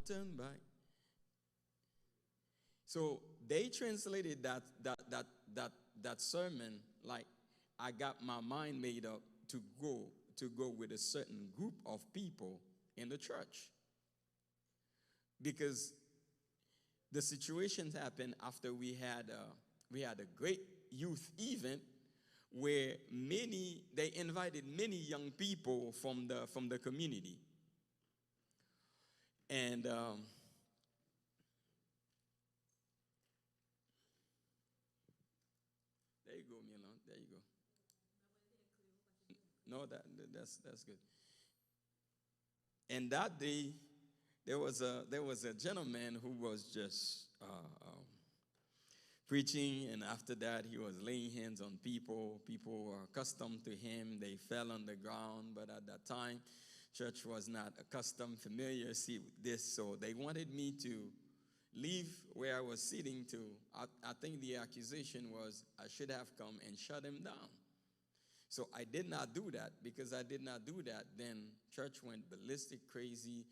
turn back. So they translated that sermon like I got my mind made up to go with a certain group of people in the church. Because the situations happened after we had a great youth event where they invited many young people from the community. And there you go, Milan. There you go. No, that's good. And that day, there was a gentleman who was just preaching, and after that, he was laying hands on people. People were accustomed to him. They fell on the ground, but at that time, church was not accustomed, familiar with this, so they wanted me to leave where I was sitting to. I think the accusation was I should have come and shut him down. So I did not do that. Because I did not do that, then church went ballistic, crazy,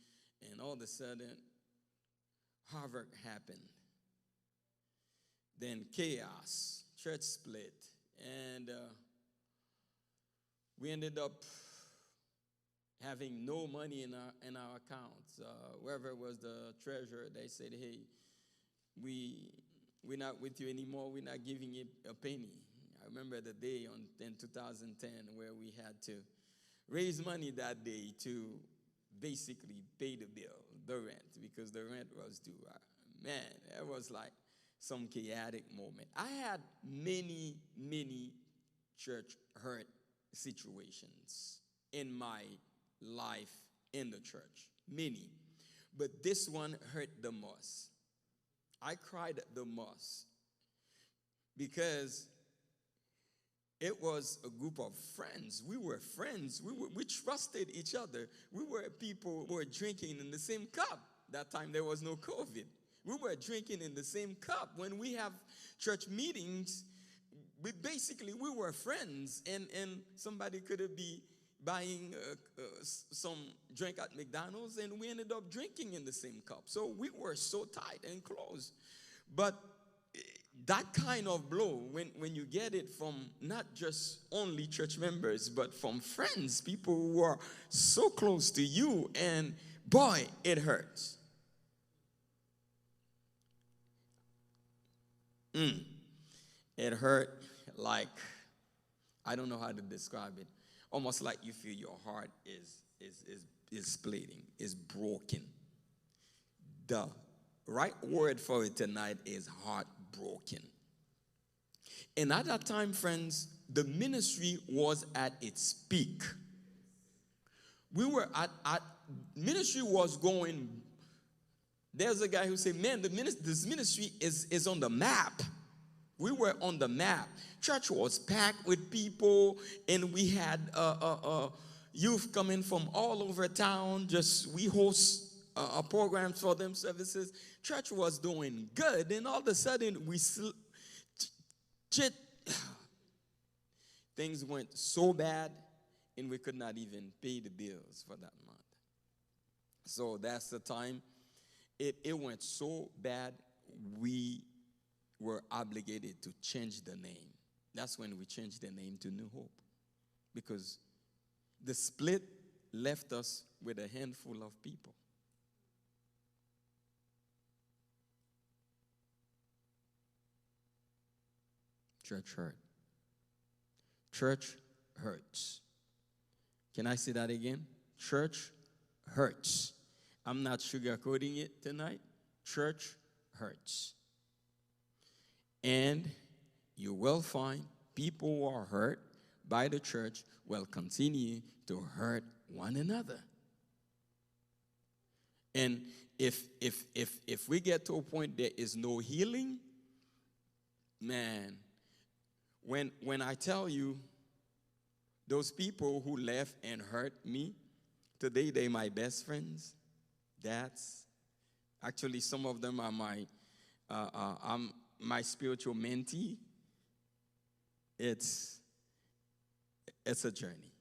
and all of a sudden, havoc happened. Then chaos, church split, and we ended up having no money in our accounts. Whoever was the treasurer, they said, "Hey, we're not with you anymore. We're not giving you a penny." I remember the day in 2010 where we had to raise money that day to basically pay the bill, the rent, because the rent was due. Man, it was like some chaotic moment. I had many church hurt situations in my life in the church. Many. But this one hurt the most. I cried the most because it was a group of friends. We were friends. We trusted each other. We were people who were drinking in the same cup. That time there was no COVID. We were drinking in the same cup. When we have church meetings, we were friends. And somebody could be buying some drink at McDonald's, and we ended up drinking in the same cup. So we were so tight and close. But that kind of blow, when you get it from not just only church members, but from friends, people who are so close to you, and boy, it hurts. It hurt like, I don't know how to describe it. Almost like you feel your heart is splitting, is broken. The right word for it tonight is heartbroken. And at that time, friends, the ministry was at its peak. We were at ministry was going. There's a guy who said, "Man, this ministry is on the map." We were on the map. Church was packed with people, and we had youth coming from all over town. We host programs for them, services. Church was doing good, and all of a sudden things went so bad, and we could not even pay the bills for that month. So that's the time. It went so bad, we were obligated to change the name. That's when we changed the name to New Hope. Because the split left us with a handful of people. Church hurt. Church hurts. Can I say that again? Church hurts. I'm not sugarcoating it tonight. Church hurts. And you will find people who are hurt by the church will continue to hurt one another. And if we get to a point there is no healing, man, when I tell you those people who left and hurt me, today they're my best friends. That's actually, some of them are my spiritual mentee. It's a journey.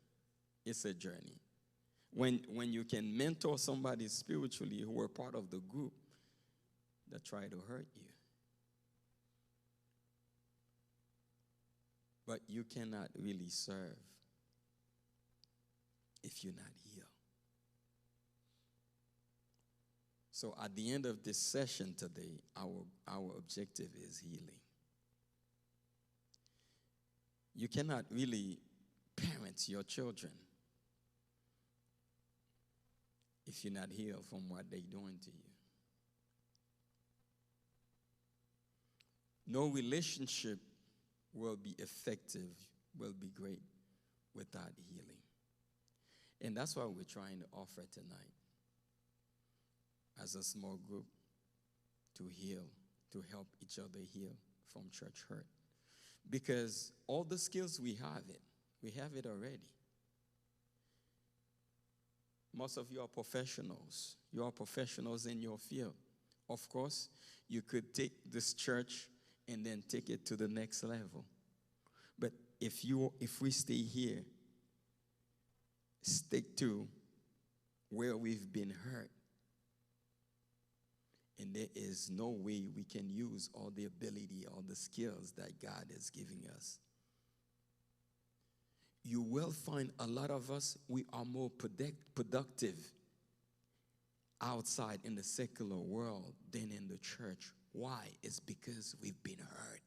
It's a journey. When you can mentor somebody spiritually who are part of the group that try to hurt you. But you cannot really serve if you're not healed. So at the end of this session today, our objective is healing. You cannot really parent your children if you're not healed from what they're doing to you. No relationship will be effective, will be great without healing. And that's what we're trying to offer tonight as a small group, to heal, to help each other heal from church hurt. Because all the skills we have it already. Most of you are professionals. You are professionals in your field. Of course, you could take this church and then take it to the next level. But if we stay here, stick to where we've been hurt, and there is no way we can use all the ability, all the skills that God is giving us. You will find a lot of us, we are more productive outside in the secular world than in the church. Why? It's because we've been hurt.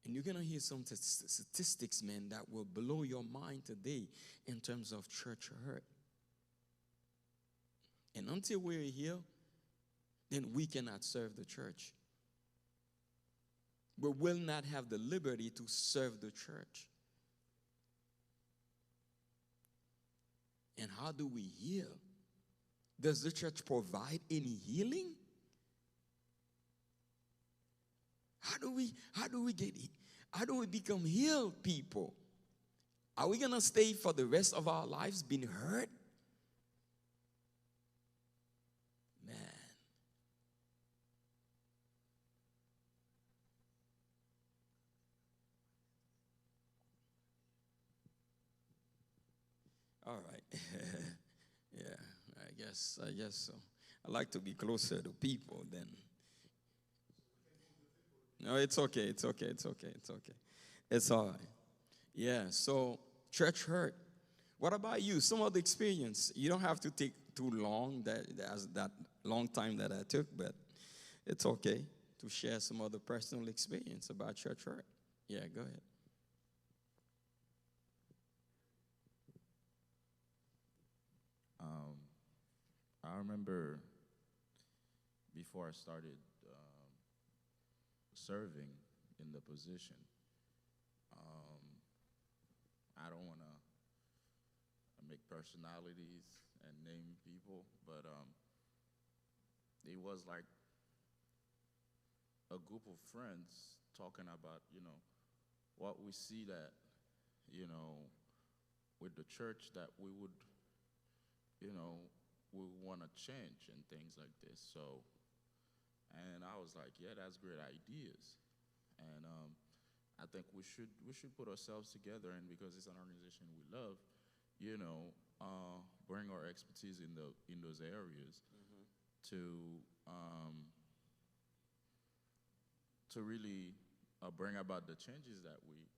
And you're going to hear some statistics, man, that will blow your mind today in terms of church hurt. And until we're here, then we cannot serve the church. We will not have the liberty to serve the church. And how do we heal? Does the church provide any healing? How do we become healed people? Are we going to stay for the rest of our lives being hurt? Man. All right. Yeah, I guess so. I like to be closer to people than. No, it's okay. It's all right. Yeah, so church hurt. What about you? Some of the experience. You don't have to take too long, that long time that I took, but it's okay to share some other personal experience about church hurt. Yeah, go ahead. I remember before I started serving in the position, I don't want to make personalities and name people, but it was like a group of friends talking about, what we see that, with the church that we would, we want to change and things like this. So, and I was like, yeah, that's great ideas. And I think we should put ourselves together, and because it's an organization we love, bring our expertise in those areas to really bring about the changes that we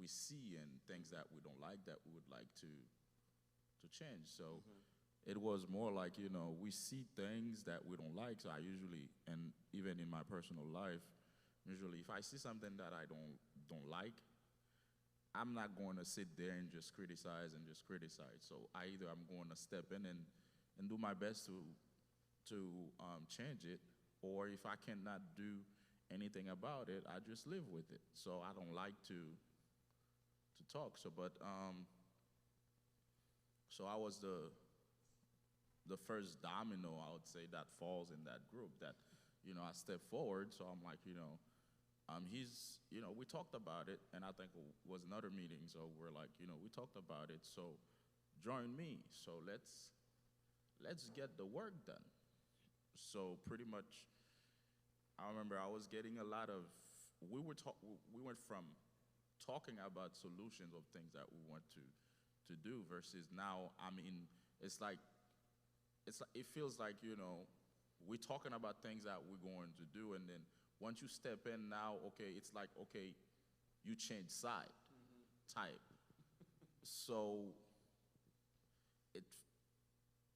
see, and things that we don't like that we would like to change. So it was more like, we see things that we don't like. So I usually, and even in my personal life, usually if I see something that I don't like, I'm not going to sit there and just criticize. So either I'm going to step in and do my best to change it, or if I cannot do anything about it, I just live with it. So I don't like to talk. So, but so I was the first domino, I would say, that falls in that group. That I stepped forward. So I'm like, we talked about it, and I think it was another meeting. So we're like, we talked about it. So join me. So let's get the work done. So pretty much, I remember I was getting a lot of. We went from talking about solutions of things that we want to do versus now it's like it feels like, we're talking about things that we're going to do, and then once you step in now, okay, it's like, okay, you change side type. So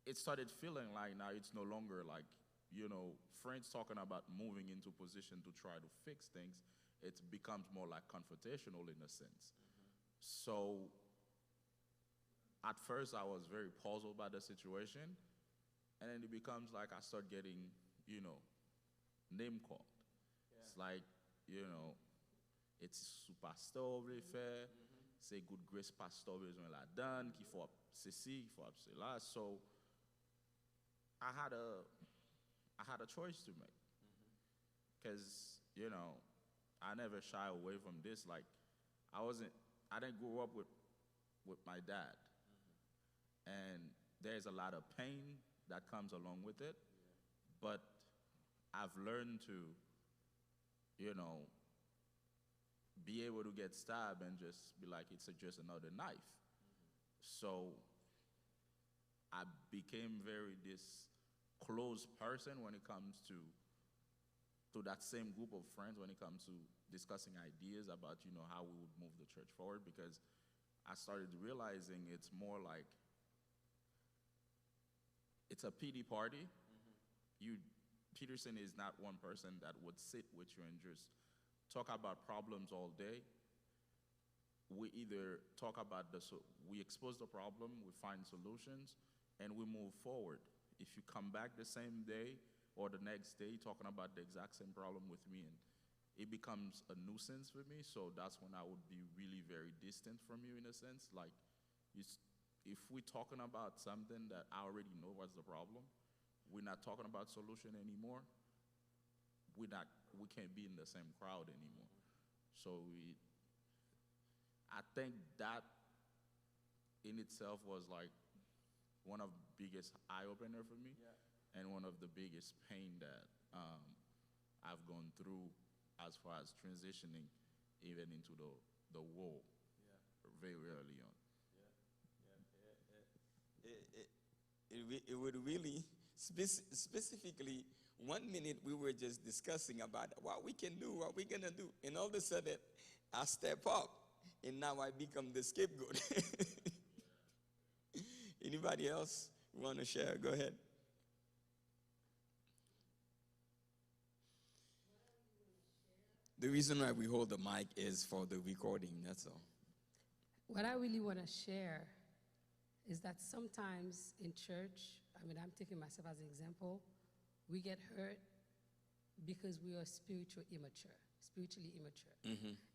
it started feeling like now it's no longer like, friends talking about moving into position to try to fix things. It becomes more like confrontational in a sense. So at first I was very puzzled by the situation, and then it becomes like I start getting, name called. Yeah. It's like, it's pastor very fair. C'est good grace pastor besoin la donne, qu'il faut ceci, qu'il faut cela. So I had a choice to make. Because, I never shy away from this. Like, I didn't grow up with my dad. And there's a lot of pain that comes along with it. But I've learned to, be able to get stabbed and just be like, it's just another knife. So I became very this close person when it comes to that same group of friends, when it comes to discussing ideas about, how we would move the church forward, because I started realizing it's more like it's a pity party. Peterson is not one person that would sit with you and just talk about problems all day. We either talk about we expose the problem, we find solutions, and we move forward. If you come back the same day or the next day talking about the exact same problem with me, and it becomes a nuisance for me, so that's when I would be really very distant from you in a sense. Like, if we're talking about something that I already know what's the problem, we're not talking about solution anymore, we can't be in the same crowd anymore. So I think that in itself was like one of the biggest eye-opener for me, and one of the biggest pain that I've gone through as far as transitioning even into the war very early on. It would really, specifically, 1 minute we were just discussing about what we can do, what we're going to do. And all of a sudden, I step up, and now I become the scapegoat. Anybody else want to share? Go ahead. The reason why we hold the mic is for the recording, that's all. What I really want to share is that sometimes in church, I'm taking myself as an example, we get hurt because we are spiritually immature.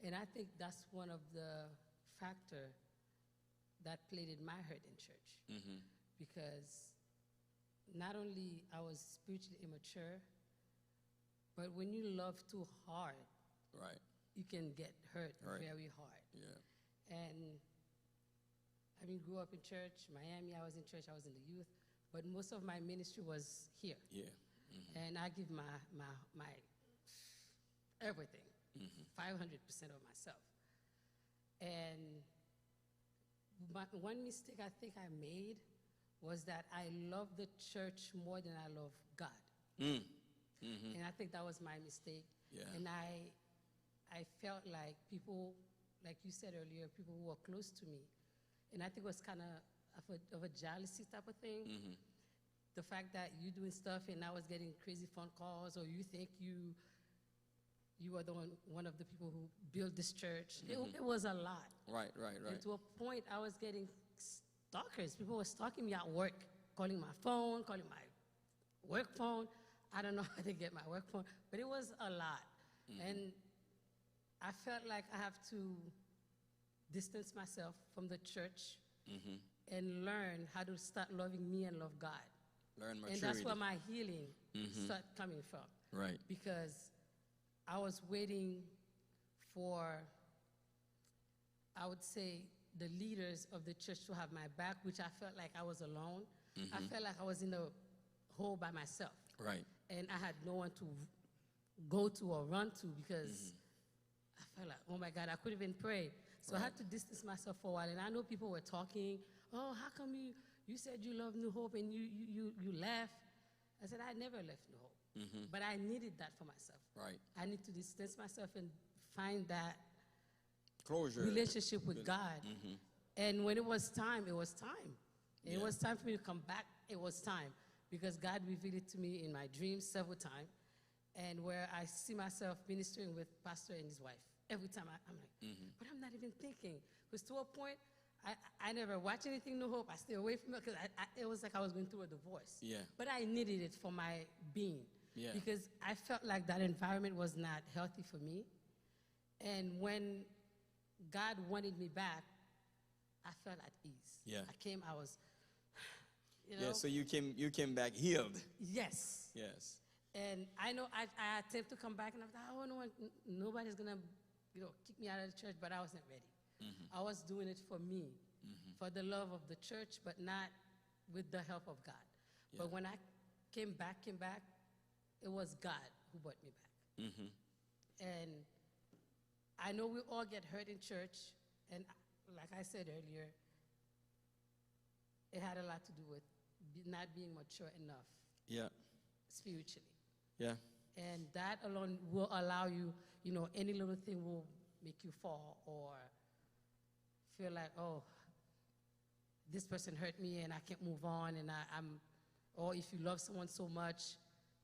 And I think that's one of the factors that played in my hurt in church. Because not only I was spiritually immature, but when you love too hard, you can get hurt very hard. And grew up in church, Miami, I was in church, I was in the youth, but most of my ministry was here. And I give my everything, 500% of myself. And one mistake I think I made was that I love the church more than I love God. And I think that was my mistake. And I felt like people, like you said earlier, people who were close to me, and I think it was kind of a jealousy type of thing. The fact that you doing stuff and I was getting crazy phone calls, or you think you are the one of the people who built this church. It was a lot. Right. And to a point, I was getting stalkers. People were stalking me at work, calling my phone, calling my work phone. I don't know how to get my work phone, but it was a lot. And I felt like I have to distance myself from the church and learn how to start loving me and love God. Learn maturity. And that's where my healing started coming from. Right. Because I was waiting for, I would say, the leaders of the church to have my back, which I felt like I was alone. I felt like I was in a hole by myself. Right. And I had no one to go to or run to, because I felt like, oh my God, I couldn't even pray. So I had to distance myself for a while. And I know people were talking, oh, how come you said you love New Hope and you left? I said, I never left New Hope. But I needed that for myself. Right. I need to distance myself and find that Closure. relationship with God. And when it was time, it was time. It was time for me to come back. It was time. Because God revealed it to me in my dreams several times. And where I see myself ministering with pastor and his wife. Every time I'm like, but I'm not even thinking. Because to a point, I never watch anything New Hope. I stay away from it because it was like I was going through a divorce. Yeah. But I needed it for my being. Yeah. Because I felt like that environment was not healthy for me. And when God wanted me back, I felt at ease. Yeah. I was, you know. Yeah, so you came back healed. Yes. Yes. And I know I attempt to come back and I thought, oh, nobody's going to, kick me out of the church, but I wasn't ready. I was doing it for me, for the love of the church, but not with the help of God. Yeah. But when I came back, it was God who brought me back. And I know we all get hurt in church, and like I said earlier, it had a lot to do with not being mature enough. Yeah. Spiritually. Yeah. And that alone will allow you, any little thing will make you fall or feel like, oh, this person hurt me and I can't move on, and or if you love someone so much,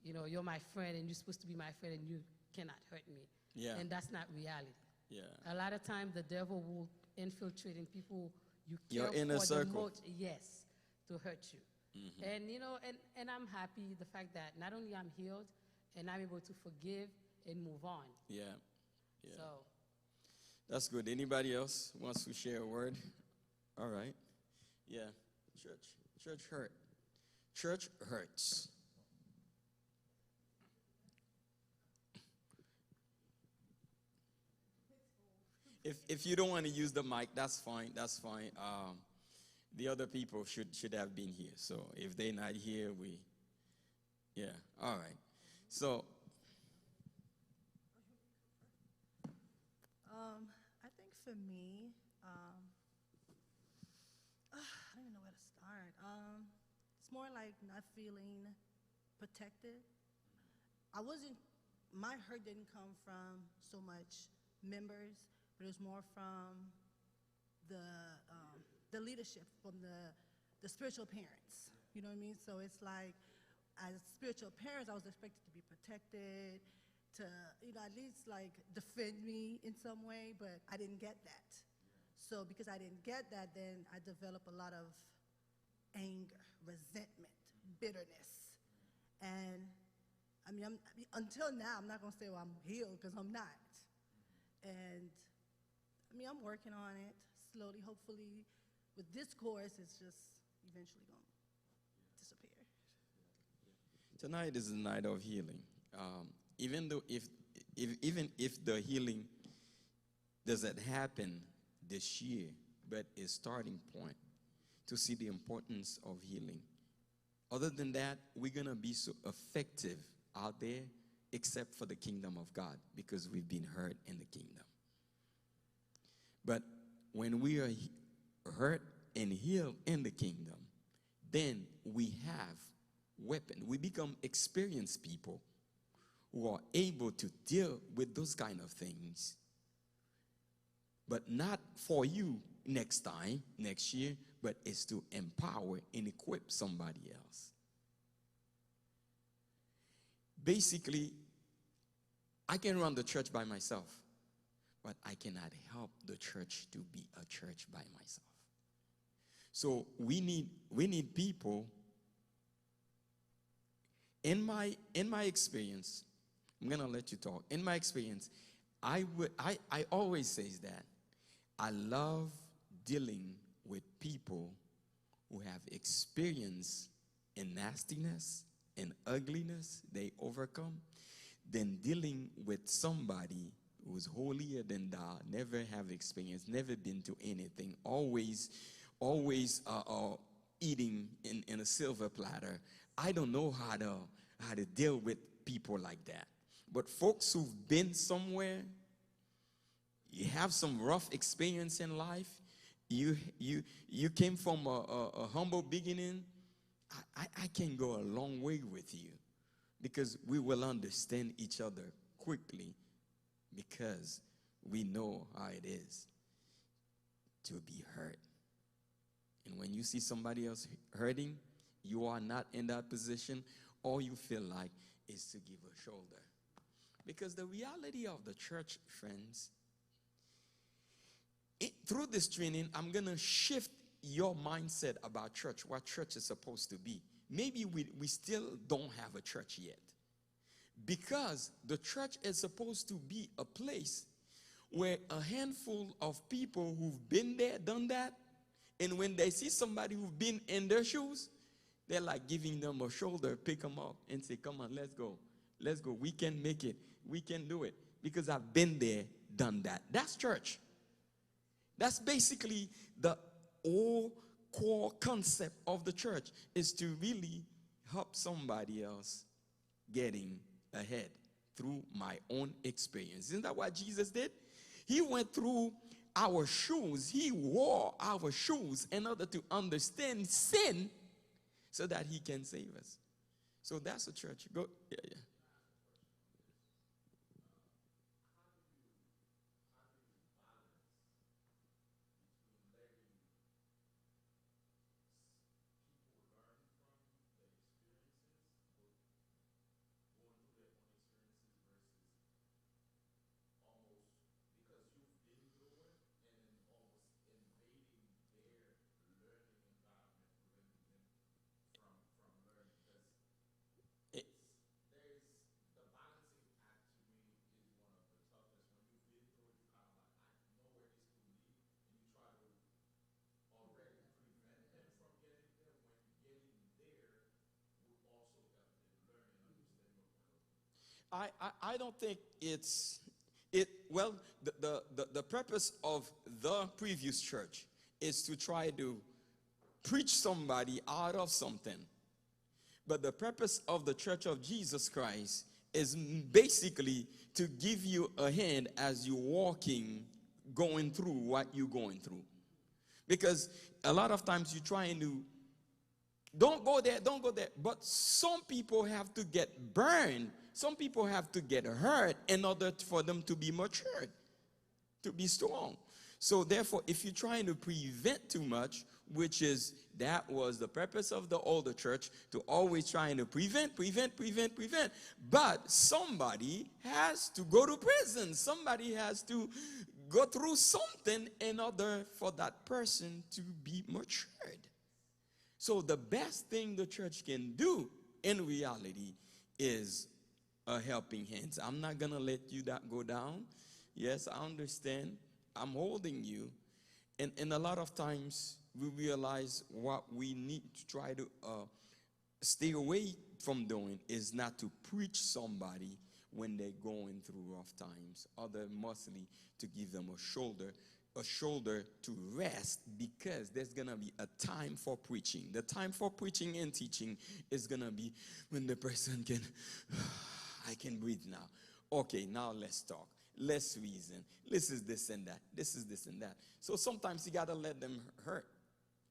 you're my friend and you're supposed to be my friend and you cannot hurt me. Yeah. And that's not reality. Yeah. A lot of times the devil will infiltrate in people you Your care inner for circle. the most, yes, to hurt you. And, and I'm happy the fact that not only I'm healed and I'm able to forgive and move on. Yeah. Yeah. So. That's good. Anybody else wants to share a word? All right. Yeah. Church hurt. Church hurts. If you don't want to use the mic, that's fine. That's fine. The other people should have been here. So if they're not here, yeah. All right. So. I think for me, I don't even know where to start. It's more like not feeling protected. My hurt didn't come from so much members, but it was more from the leadership, from the spiritual parents. You know what I mean? So it's like, as spiritual parents, I was expected to be protected, to, at least like defend me in some way, but I didn't get that. So because I didn't get that, then I developed a lot of anger, resentment, bitterness. And until now, I'm not going to say, well, I'm healed, because I'm not. And I'm working on it slowly. Hopefully, with this course, it's just eventually going to disappear. Tonight is a night of healing. Even if the healing doesn't happen this year, but a starting point to see the importance of healing. Other than that, we're going to be so effective out there, except for the kingdom of God, because we've been hurt in the kingdom. But when we are hurt and healed in the kingdom, then we have weapons. We become experienced people who are able to deal with those kind of things. But not for you next time, next year, but it's to empower and equip somebody else. Basically, I can run the church by myself, but I cannot help the church to be a church by myself. So we need people. In my experience, I'm gonna let you talk. In my experience, I always say that I love dealing with people who have experience in nastiness and ugliness they overcome, than dealing with somebody who's holier than thou, never have experience, never been to anything, always eating in a silver platter. I don't know how to deal with people like that. But folks who've been somewhere, have some rough experience in life, you came from a humble beginning, I can go a long way with you, because we will understand each other quickly, because we know how it is to be hurt. And when you see somebody else hurting, you are not in that position, all you feel like is to give a shoulder. Because the reality of the church, friends, through this training, I'm going to shift your mindset about church, what church is supposed to be. Maybe we still don't have a church yet. Because the church is supposed to be a place where a handful of people who've been there, done that, and when they see somebody who've been in their shoes, they're like giving them a shoulder, pick them up, and say, come on, let's go. Let's go. We can make it. We can do it. Because I've been there, done that. That's church. That's basically the whole core concept of the church, is to really help somebody else getting ahead through my own experience. Isn't that what Jesus did? He went through our shoes. He wore our shoes in order to understand sin so that he can save us. So that's a church. Go. Yeah. I don't think well, the purpose of the previous church is to try to preach somebody out of something. But the purpose of the Church of Jesus Christ is basically to give you a hand as you're walking, going through what you're going through. Because a lot of times you're trying to, don't go there. But some people have to get burned. Some people have to get hurt in order for them to be matured, to be strong. So therefore, if you're trying to prevent too much, which is, that was the purpose of the older church, to always trying to prevent. But somebody has to go to prison. Somebody has to go through something in order for that person to be matured. So the best thing the church can do in reality is a helping hand. I'm not going to let you go down. Yes, I understand. I'm holding you. And a lot of times we realize what we need to try to stay away from doing is not to preach somebody when they're going through rough times, other mostly to give them a shoulder to rest, because there's going to be a time for preaching. The time for preaching and teaching is going to be when the person can, I can breathe now. Okay, now let's talk. Let's reason. This is this and that. This is this and that. So sometimes you got to let them hurt.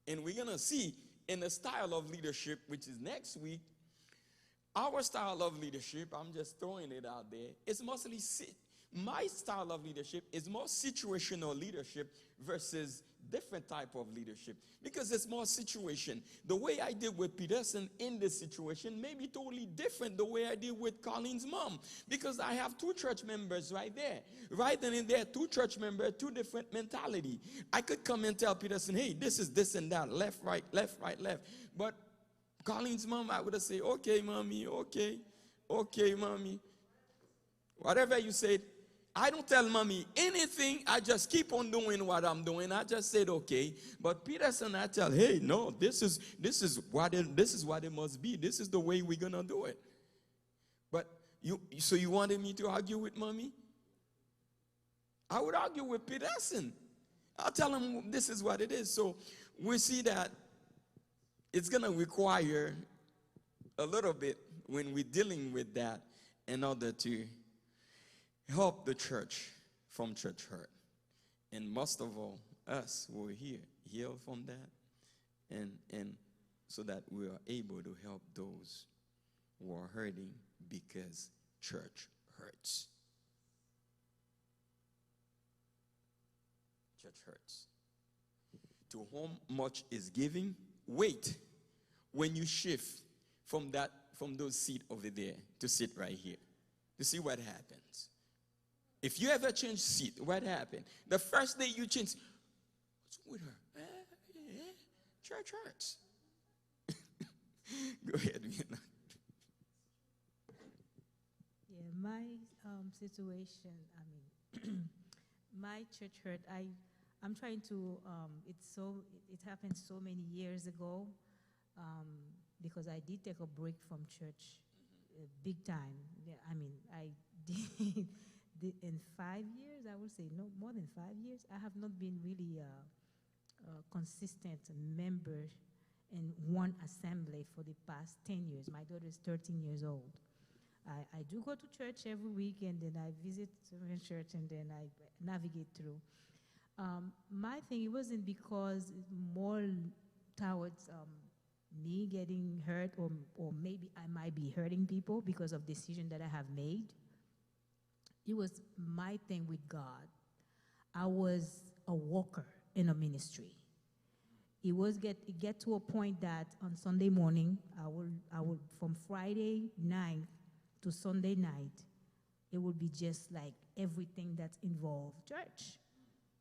And we're going to see in the style of leadership, which is next week, our style of leadership, I'm just throwing it out there, it's mostly, my style of leadership is more situational leadership versus different type of leadership, because it's more situation. The way I did with Peterson in this situation may be totally different the way I did with Colin's mom, because I have two church members right there. Right then and there, two church members, two different mentality. I could come and tell Peterson, hey, this is this and that, left, right, left. But Colin's mom, I would have said, okay, mommy, okay, mommy. Whatever you said, I don't tell mommy anything. I just keep on doing what I'm doing. I just said okay. But Peterson, I tell, hey, no, this is what it must be. This is the way we're gonna do it. But so you wanted me to argue with mommy? I would argue with Peterson. I'll tell him this is what it is. So we see that it's gonna require a little bit when we're dealing with that in order to help the church from church hurt. And most of all, us who are here, heal from that, and so that we are able to help those who are hurting because church hurts. Church hurts. To whom much is giving, wait when you shift from those seats over there to sit right here to see what happens. If you ever change seat, what happened? The first day you change, what's with her? Church hurts. Go ahead, Vienna. Yeah, my situation, I mean, my church hurt. I'm trying to, it happened so many years ago, because I did take a break from church, big time. Yeah, I mean, I did in 5 years, I would say, no, more than 5 years, I have not been really a consistent member in one assembly for the past 10 years. My daughter is 13 years old. I do go to church every week, and then I visit church, and then I navigate through. My thing, it wasn't because more towards me getting hurt, or maybe I might be hurting people because of decision that I have made. It was my thing with God. I was a worker in a ministry. It get to a point that on Sunday morning, I will from Friday night to Sunday night, it would be just like everything that's involved church.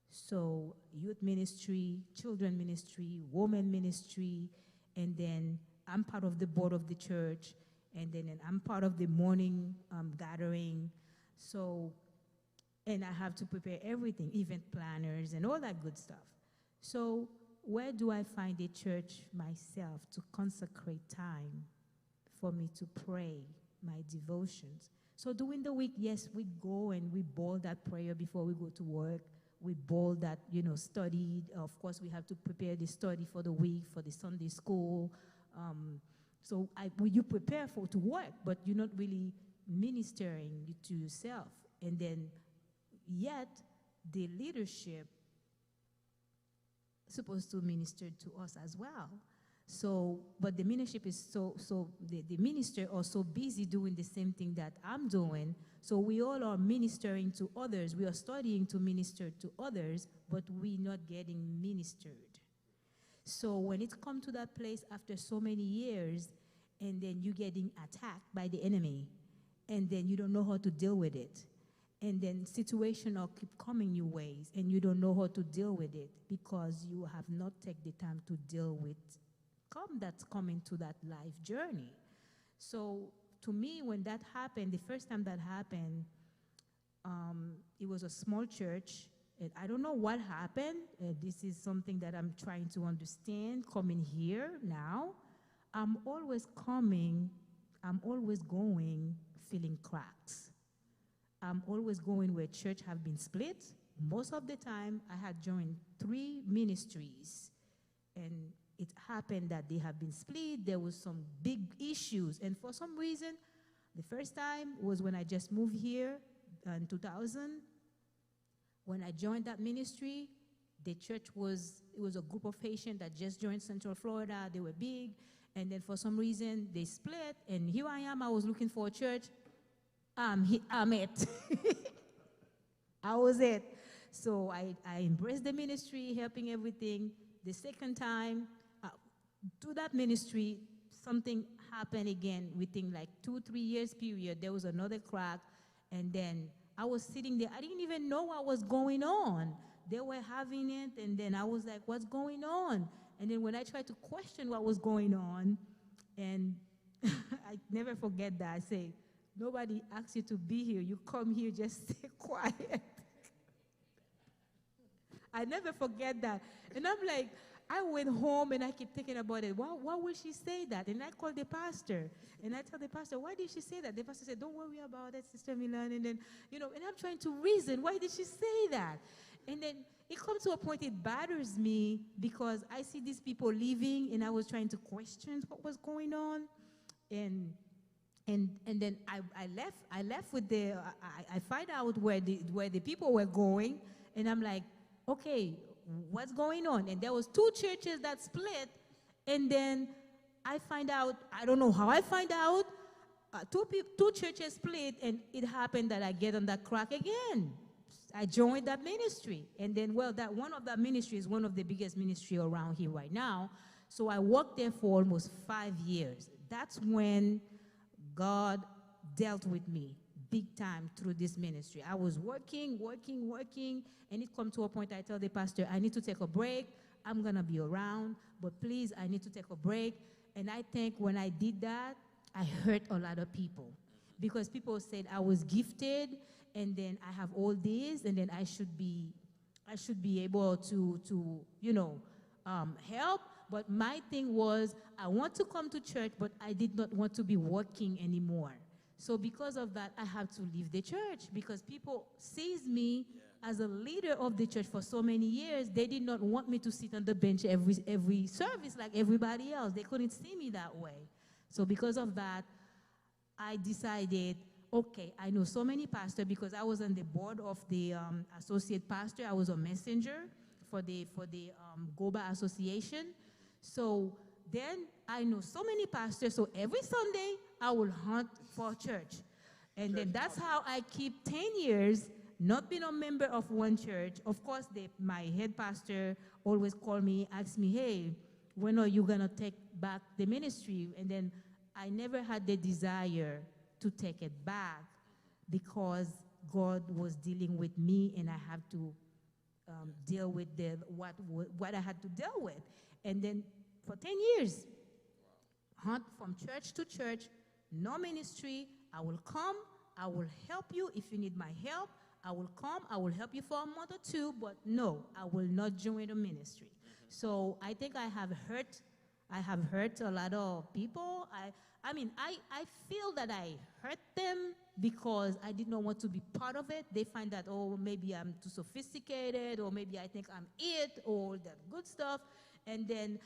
So youth ministry, children ministry, women ministry, and then I'm part of the board of the church, and then I'm part of the morning gathering. So, and I have to prepare everything, event planners and all that good stuff. So where do I find a church myself to consecrate time for me to pray my devotions? So during the week, yes, we go and we bowl that prayer before we go to work. We bowl that, study. Of course, we have to prepare the study for the week, for the Sunday school. So you prepare to work, but you're not really ministering to yourself. And then, yet, the leadership supposed to minister to us as well. So, but the ministry is the minister are so busy doing the same thing that I'm doing. So we all are ministering to others. We are studying to minister to others, but we're not getting ministered. So when it comes to that place after so many years, and then you're getting attacked by the enemy, and then you don't know how to deal with it, and then situations keep coming your ways, and you don't know how to deal with it because you have not taken the time to deal with that's coming to that life journey. So to me, when that happened, the first time that happened, it was a small church. And I don't know what happened. This is something that I'm trying to understand coming here now. I'm always going feeling cracks. I'm always going where church have been split. Most of the time, I had joined 3 ministries, and it happened that they have been split. There was some big issues. And for some reason, the first time was when I just moved here in 2000. When I joined that ministry, the church it was a group of Haitians that just joined Central Florida. They were big. And then for some reason, they split. And here I am. I was looking for a church. I'm it. I was it. So I embraced the ministry, helping everything. The second time, to that ministry, something happened again within like 2-3 years period. There was another crack, and then I was sitting there. I didn't even know what was going on. They were having it, and then I was like, what's going on? And then when I tried to question what was going on, and I never forget that, I say, nobody asked you to be here. You come here, just stay quiet. I never forget that. And I'm like, I went home and I keep thinking about it. Why would she say that? And I called the pastor. And I tell the pastor, why did she say that? The pastor said, don't worry about it, Sister Milan. And then, and I'm trying to reason, why did she say that? And then it comes to a point it bothers me because I see these people leaving, and I was trying to question what was going on. And then I left with I find out where the people were going, and I'm like, okay, what's going on? And there was two churches that split, and then I find out, I don't know how I find out, two churches split, and it happened that I get on that crack again. I joined that ministry, and then, well, that one of that ministry is one of the biggest ministry around here right now. So I worked there for almost 5 years. That's when God dealt with me big time through this ministry. I was working, and it come to a point I tell the pastor, I need to take a break. I'm going to be around, but please, I need to take a break. And I think when I did that, I hurt a lot of people because people said I was gifted, and then I have all this, and then I should be able to help. But my thing was, I want to come to church, but I did not want to be working anymore. So because of that, I have to leave the church because people sees me as a leader of the church for so many years. They did not want me to sit on the bench every service like everybody else. They couldn't see me that way. So because of that, I decided, okay, I know so many pastors because I was on the board of the associate pastor. I was a messenger for the GOBA Association. So then I know so many pastors. So every Sunday I will hunt for church. And then that's how I keep 10 years not being a member of one church. Of course, my head pastor always called me, asked me, hey, when are you going to take back the ministry? And then I never had the desire to take it back because God was dealing with me, and I have to deal with what I had to deal with. And then for 10 years, hunt from church to church, no ministry. I will come, I will help you if you need my help. I will come, I will help you for a month or two, but no, I will not join a ministry. So I think I have hurt a lot of people. I feel that I hurt them because I did not want to be part of it. They find that, oh, maybe I'm too sophisticated, or maybe I think I'm it, or that good stuff. And then,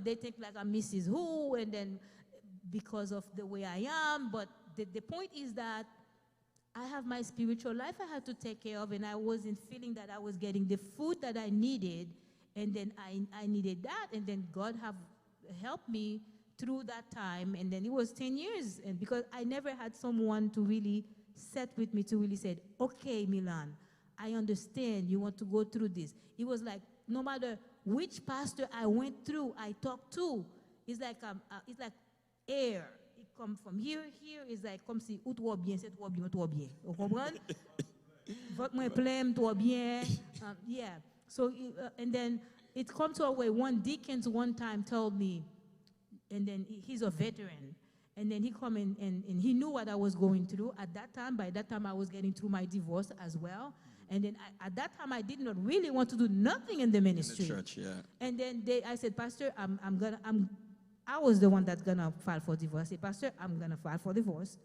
they think like I'm Mrs. Who, and then because of the way I am. But the point is that I have my spiritual life I had to take care of, and I wasn't feeling that I was getting the food that I needed. And then I needed that, and then God have helped me through that time. And then it was 10 years, and because I never had someone to really sit with me to really say, okay, Milan, I understand you want to go through this. It was like no matter which pastor I went through, I talked to, it's like air. It comes from here. It's like comme si ou trop bien, c'est trop bien, trop bien. Vous comprenez? Votre moi plaît, trop bien. Yeah. So, and then it comes to a way, one deacon one time told me, and then he's a veteran, and then he come in and he knew what I was going through at that time. By that time, I was getting through my divorce as well. And then at that time, I did not really want to do nothing in the ministry. In the church, yeah. And then I said, Pastor, I was the one that's gonna file for divorce. I said, Pastor, I'm gonna file for divorce.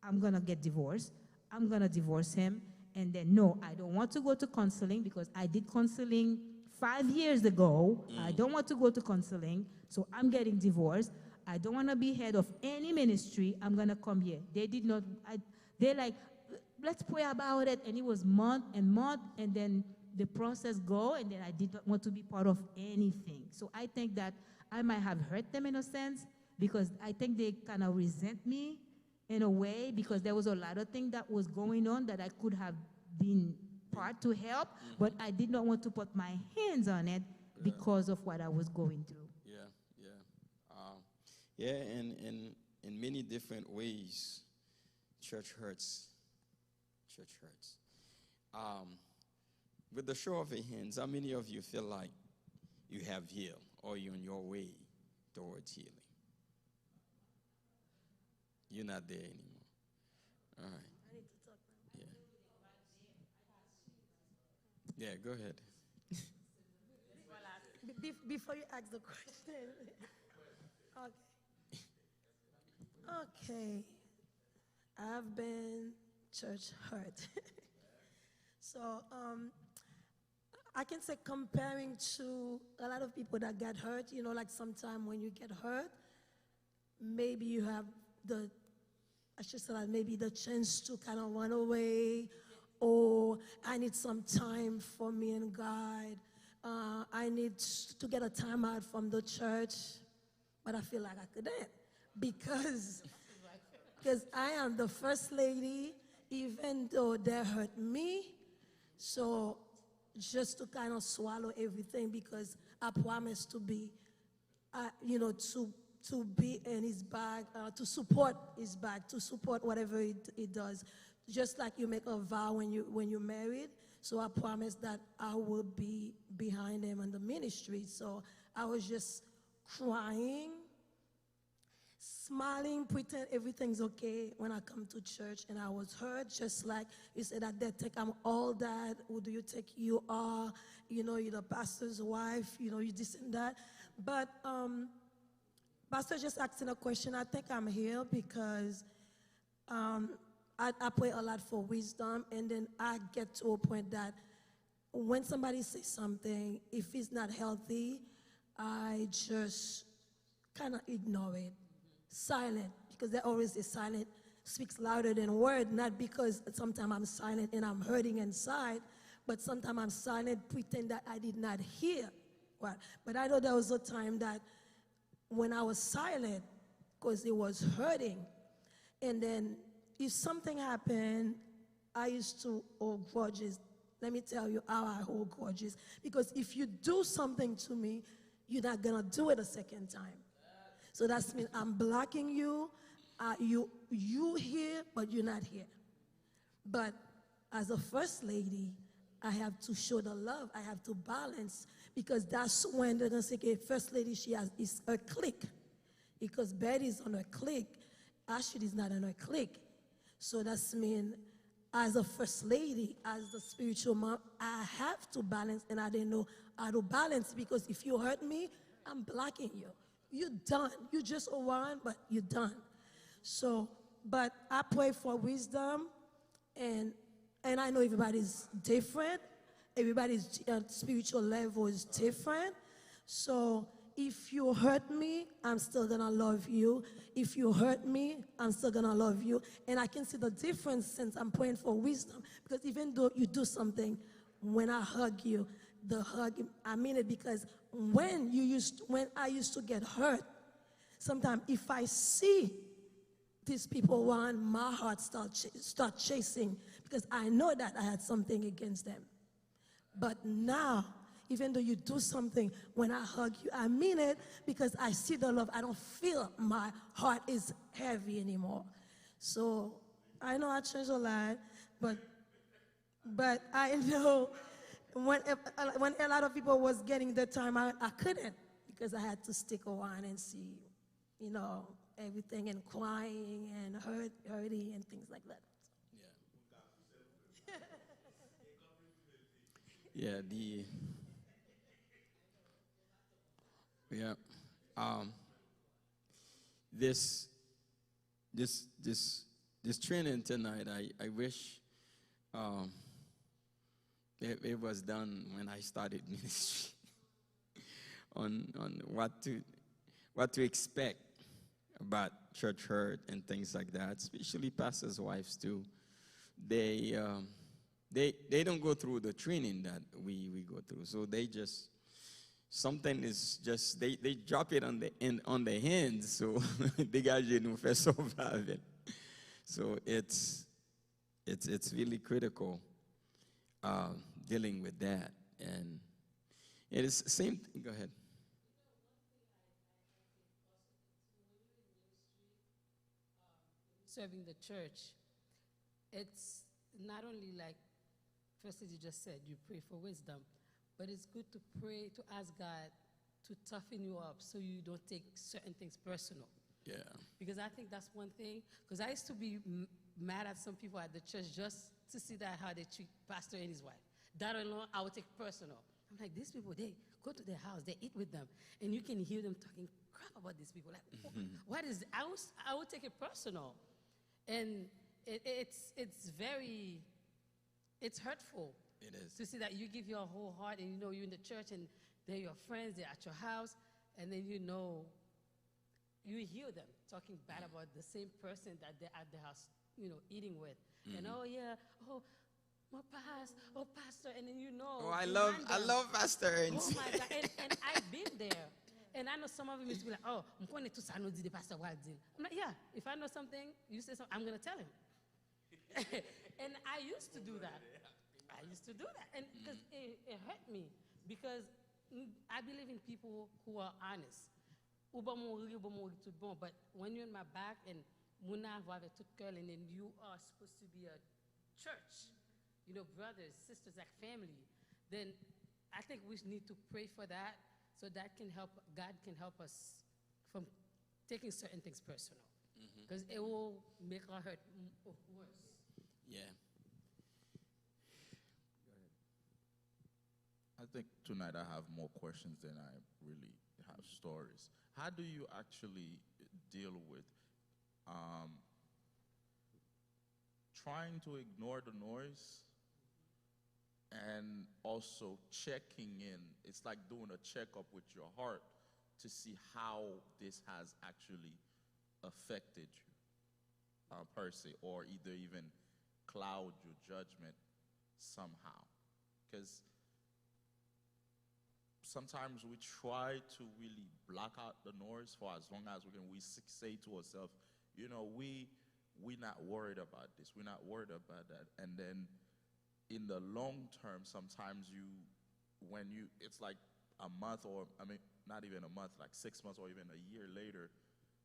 I'm gonna get divorced. I'm gonna divorce him. And then, no, I don't want to go to counseling because I did counseling 5 years ago. I don't want to go to counseling, so I'm getting divorced. I don't want to be head of any ministry. I'm going to come here. They did not, they're like, let's pray about it. And it was month, and then the process go, and then I did not want to be part of anything. So I think that I might have hurt them in a sense because I think they kind of resent me in a way because there was a lot of things that was going on that I could have been part to help, but I did not want to put my hands on it because of what I was going through. And in many different ways, church hurts. Church hurts. With the show of your hands, how many of you feel like you have healed or you're on your way towards healing? You're not there anymore. All right. I need to talk now. Yeah, go ahead. Before you ask the question. Okay. I've been church hurt. So I can say comparing to a lot of people that get hurt, like sometime when you get hurt, maybe you have maybe the chance to kind of run away oh, I need some time for me and God. I need to get a time out from the church. But I feel like I couldn't because I am the first lady, even though they hurt me. So just to kind of swallow everything because I promised to be, to be in his back, to support his back, to support whatever he does. Just like you make a vow when you're married. So I promised that I will be behind him in the ministry. So I was just crying, smiling, pretend everything's okay when I come to church. And I was hurt, just like you said that they think I'm all that. Who do you think you are? You're the pastor's wife, you this and that. But pastor just asking a question. I think I'm here because I pray a lot for wisdom, and then I get to a point that when somebody says something, if it's not healthy, I just kind of ignore it. Silent, because they always say silent speaks louder than word, not because sometimes I'm silent and I'm hurting inside, but sometimes I'm silent, pretend that I did not hear. Right? But I know there was a time that when I was silent, because it was hurting, and then if something happened, I used to hold grudges. Let me tell you how I hold grudges. Because if you do something to me, you're not going to do it a second time. So that means I'm blocking you. You here, but you're not here. But as a first lady, I have to show the love. I have to balance. Because that's when they're going to say, okay, first lady, is a clique. Because Betty's on a clique. Ashley is not on a clique. So that's mean, as a first lady, as the spiritual mom, I have to balance, and I didn't know how to balance because if you hurt me, I'm blocking you. You're done. You just around, but you're done. So, but I pray for wisdom, and I know everybody's different. Everybody's spiritual level is different. So if you hurt me, I'm still going to love you. If you hurt me, I'm still going to love you. And I can see the difference since I'm praying for wisdom. Because even though you do something, when I hug you, the hug, I mean it because when I used to get hurt, sometimes if I see these people around, my heart start chasing because I know that I had something against them. But now, even though you do something, when I hug you, I mean it because I see the love. I don't feel my heart is heavy anymore. So I know I changed a lot, but I know when a lot of people was getting the time, I couldn't because I had to stick around and see, everything and crying and hurting and things like that. Yeah, this training tonight, I wish it was done when I started ministry on what to expect about church hurt and things like that, especially pastors' wives too. They don't go through the training that we go through, so they just something is just they drop it on the hands, so they got you first survive it. So it's really critical dealing with that, and it is same. Go ahead. Serving the church, it's not only like, first as you just said, you pray for wisdom, but it's good to pray, to ask God to toughen you up so you don't take certain things personal. Yeah. Because I think that's one thing, because I used to be mad at some people at the church just to see that how they treat pastor and his wife. Daughter-in-law, I would take personal. I'm like, these people, they go to their house, they eat with them, and you can hear them talking crap about these people. Like, what is it? I would take it personal. And it's hurtful. It is. To see that you give your whole heart and you're in the church and they're your friends, they're at your house, and then you hear them talking bad about the same person that they're at the house, eating with. And my pass, oh pastor, and then you know. Oh, I behind them, love Pastor oh Ernst. my God, and I've been there. And I know some of them used to be like, oh, I'm going to say, I know the pastor what did. I'm like, yeah, if I know something, you say something, I'm going to tell him. And I used to do that. I used to do that. And because it hurt me. Because I believe in people who are honest. But when you're in my back and muna have a toute girl and then you are supposed to be a church, you know, brothers, sisters, like family, then I think we need to pray for that so that can help, God can help us from taking certain things personal. Because it will make our hurt worse. Yeah. I think tonight I have more questions than I really have stories. How do you actually deal with trying to ignore the noise and also checking in? It's like doing a checkup with your heart to see how this has actually affected you per se, or either even cloud your judgment somehow. Because sometimes we try to really block out the noise for as long as we can. We say to ourselves, you know, we're not worried about this, we're not worried about that. And then in the long term, sometimes it's like a month, or I mean, not even a month, like 6 months or even a year later,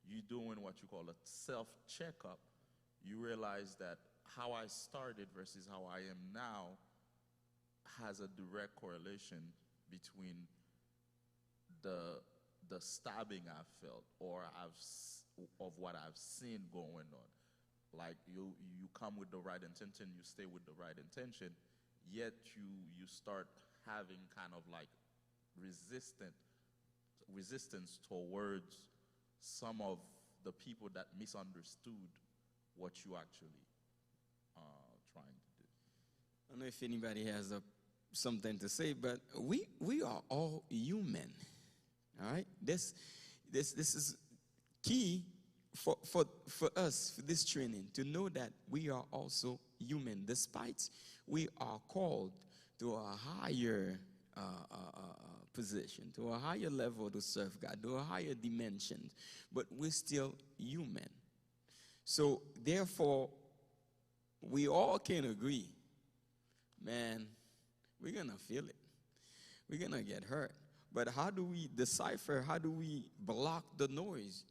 you doing what you call a self-checkup, you realize that how I started versus how I am now has a direct correlation between the stabbing I've felt or of what I've seen going on. Like you come with the right intention, you stay with the right intention, yet you start having kind of like resistance towards some of the people that misunderstood what you actually trying to do. I don't know if anybody has something to say, but we are all human. All right? This is key for us, for this training, to know that we are also human, despite we are called to a higher position, to a higher level to serve God, to a higher dimension, but we're still human. So therefore, we all can agree, man, we're going to feel it. We're going to get hurt. But how do we decipher? How do we block the noise?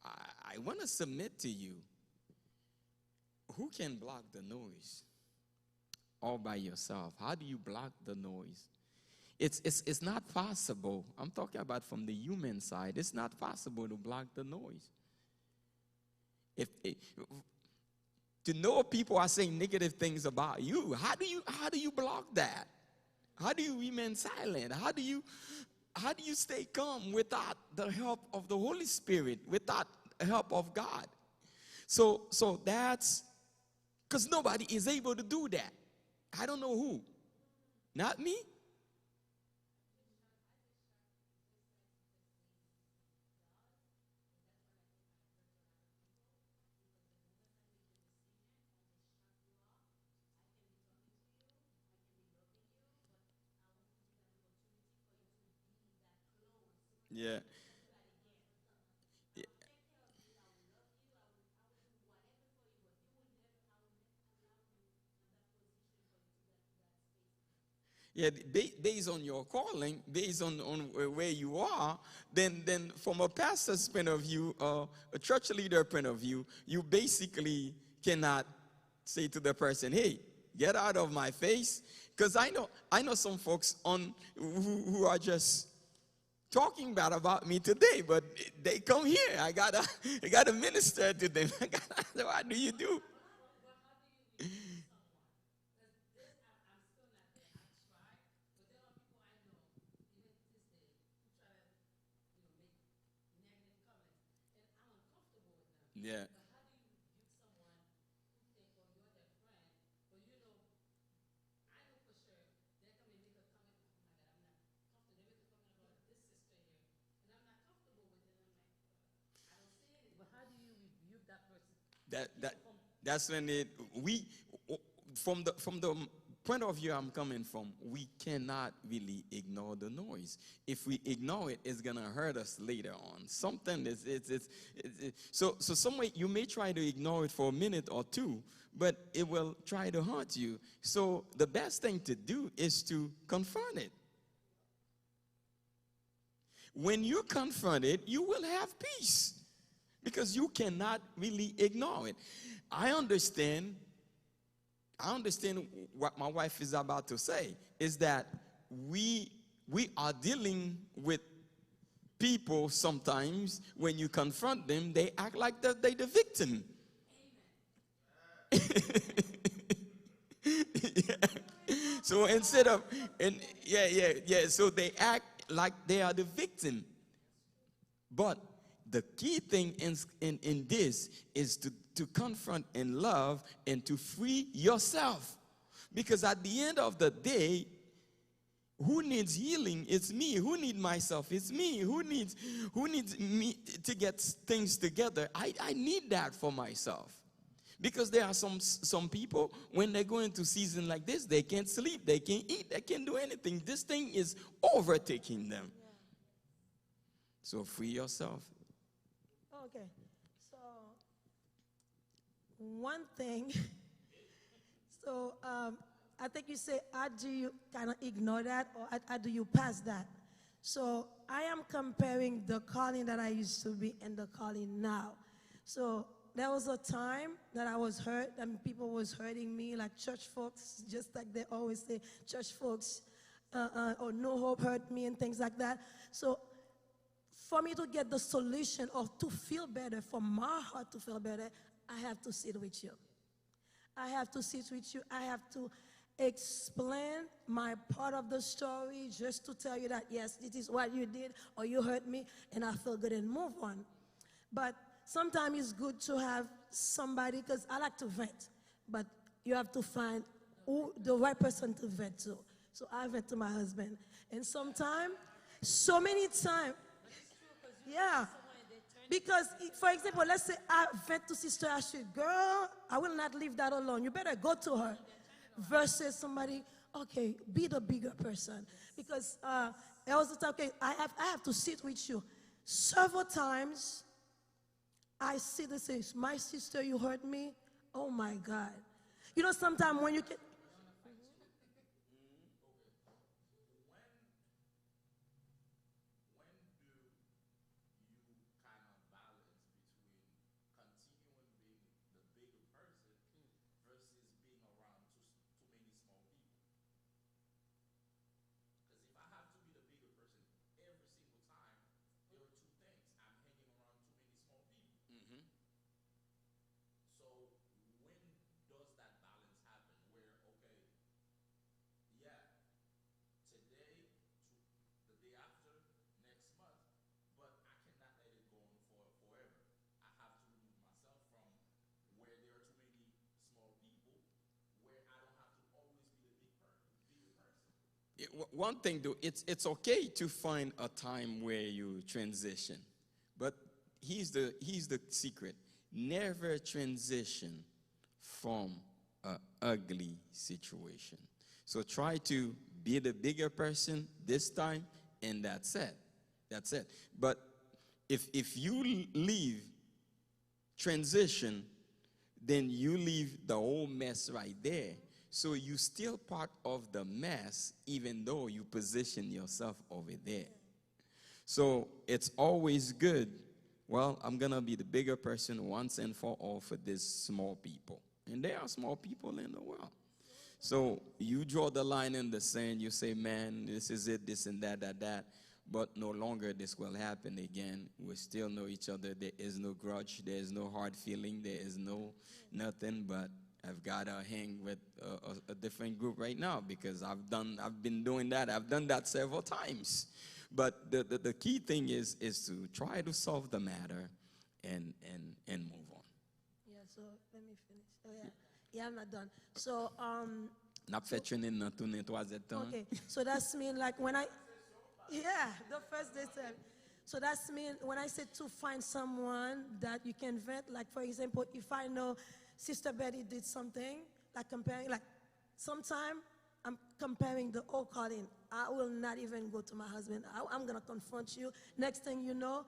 I want to submit to you, who can block the noise? All by yourself. How do you block the noise? It's not possible. I'm talking about from the human side. It's not possible to block the noise. To know people are saying negative things about you, how do you block that? How do you remain silent? How do you stay calm without the help of the Holy Spirit, without the help of God? So that's because nobody is able to do that. I don't know who. Not me. Yeah. Yeah, based on your calling, based on where you are, then from a pastor's point of view, a church leader point of view, you basically cannot say to the person, hey, get out of my face. Because I know some folks who are just talking bad about me today, but they come here. I gotta minister to them. What do you do? Yeah. But how do you rebuke that person? That's when from the point of view I'm coming from, we cannot really ignore the noise. If we ignore it, it's gonna hurt us later on. Something is so some way you may try to ignore it for a minute or two, but it will try to hurt you. So the best thing to do is to confront it. When you confront it, you will have peace because you cannot really ignore it. I understand what my wife is about to say, is that we are dealing with people sometimes. When you confront them, they act like they're the victim. Yeah. So instead of, so they act like they are the victim. But the key thing in this is to confront in love and to free yourself. Because at the end of the day, who needs healing? It's me. Who needs myself? It's me. Who needs me to get things together? I need that for myself. Because there are some people, when they go into season like this, they can't sleep, they can't eat, they can't do anything. This thing is overtaking them. Yeah. So free yourself. Okay, so one thing, so I think you say, how do you kind of ignore that, or how do you pass that? So I am comparing the calling that I used to be and the calling now. So there was a time that I was hurt, and people was hurting me, like church folks, just like they always say, church folks, or no hope hurt me and things like that. So for me to get the solution or to feel better, for my heart to feel better, I have to sit with you. I have to sit with you. I have to explain my part of the story just to tell you that, yes, this is what you did or you hurt me, and I feel good and move on. But sometimes it's good to have somebody, because I like to vent, but you have to find the right person to vent to. So I vent to my husband. And sometimes, so many times, yeah. Because, for example, let's say I vent to Sister Ashley, girl, I will not leave that alone. You better go to her. Versus somebody, okay, be the bigger person. Because there was a time, okay, I have to sit with you. Several times, I see this, say, my sister, you hurt me. Oh my God. You know, sometimes when you can. One thing though, it's okay to find a time where you transition, but here's the secret: never transition from an ugly situation. So try to be the bigger person this time, and that's it. That's it. But if you leave transition, then you leave the whole mess right there. So you still part of the mess, even though you position yourself over there. So it's always good. Well, I'm going to be the bigger person once and for all for these small people. And there are small people in the world. So you draw the line in the sand. You say, man, this is it, this and that. But no longer this will happen again. We still know each other. There is no grudge. There is no hard feeling. There is nothing, but I've got to hang with a different group right now because I've been doing that. I've done that several times. But the key thing is to try to solve the matter and move on. Yeah, so let me finish. Oh, yeah. Yeah, I'm not done. So, okay, so that's mean like when the first day said. So that's mean when I said to find someone that you can vent, like for example, if I know Sister Betty did something, like comparing, like sometime I'm comparing the old calling. I will not even go to my husband. I'm gonna confront you. Next thing you know,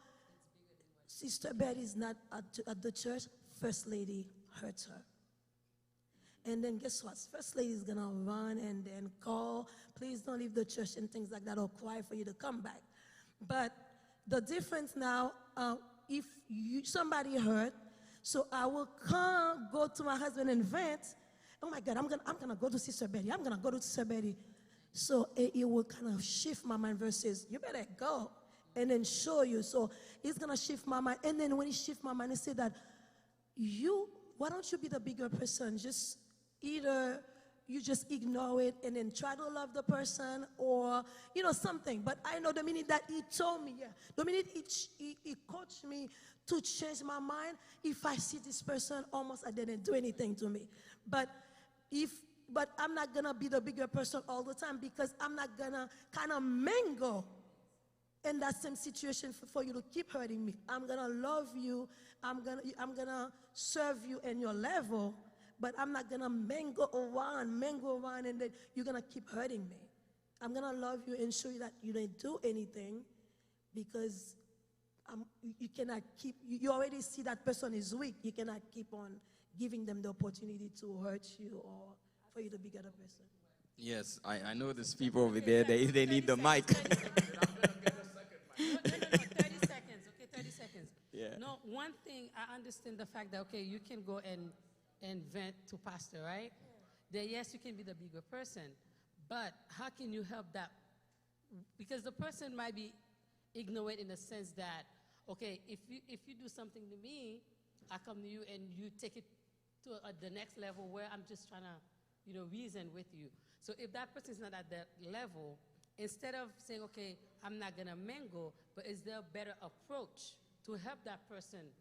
Sister Betty's not at the church. First lady hurts her. And then guess what? First lady is gonna run and then call, please don't leave the church and things like that, or cry for you to come back. But the difference now, if somebody hurt, so I will go to my husband and vent. Oh my God, I'm gonna go to Sister Betty. I'm gonna go to Sister Betty. So it will kind of shift my mind versus you better go and then show you. So it's gonna shift my mind. And then when it shifts my mind, it say that why don't you be the bigger person? Just either you just ignore it and then try to love the person, or something. But I know the minute that he told me, the minute he coached me to change my mind, if I see this person, almost I didn't do anything to me. But I'm not gonna be the bigger person all the time, because I'm not gonna kind of mingle in that same situation for you to keep hurting me. I'm gonna love you. I'm gonna serve you in your level, but I'm not gonna mingle around, and then you're gonna keep hurting me. I'm gonna love you and show you that you didn't do anything, because you cannot keep. You already see that person is weak. You cannot keep on giving them the opportunity to hurt you or for you to be a better person. Yes, I know there's people over there. They need the mic. 30 seconds, okay, 30 seconds. Yeah. No, one thing, I understand the fact that, okay, you can go and vent to pastor, right? That yes, you can be the bigger person, but how can you help that? Because the person might be ignorant in the sense that, okay, if you do something to me, I come to you and you take it to the next level where I'm just trying to, reason with you. So if that person is not at that level, instead of saying, okay, I'm not going to mingle, but is there a better approach to help that person,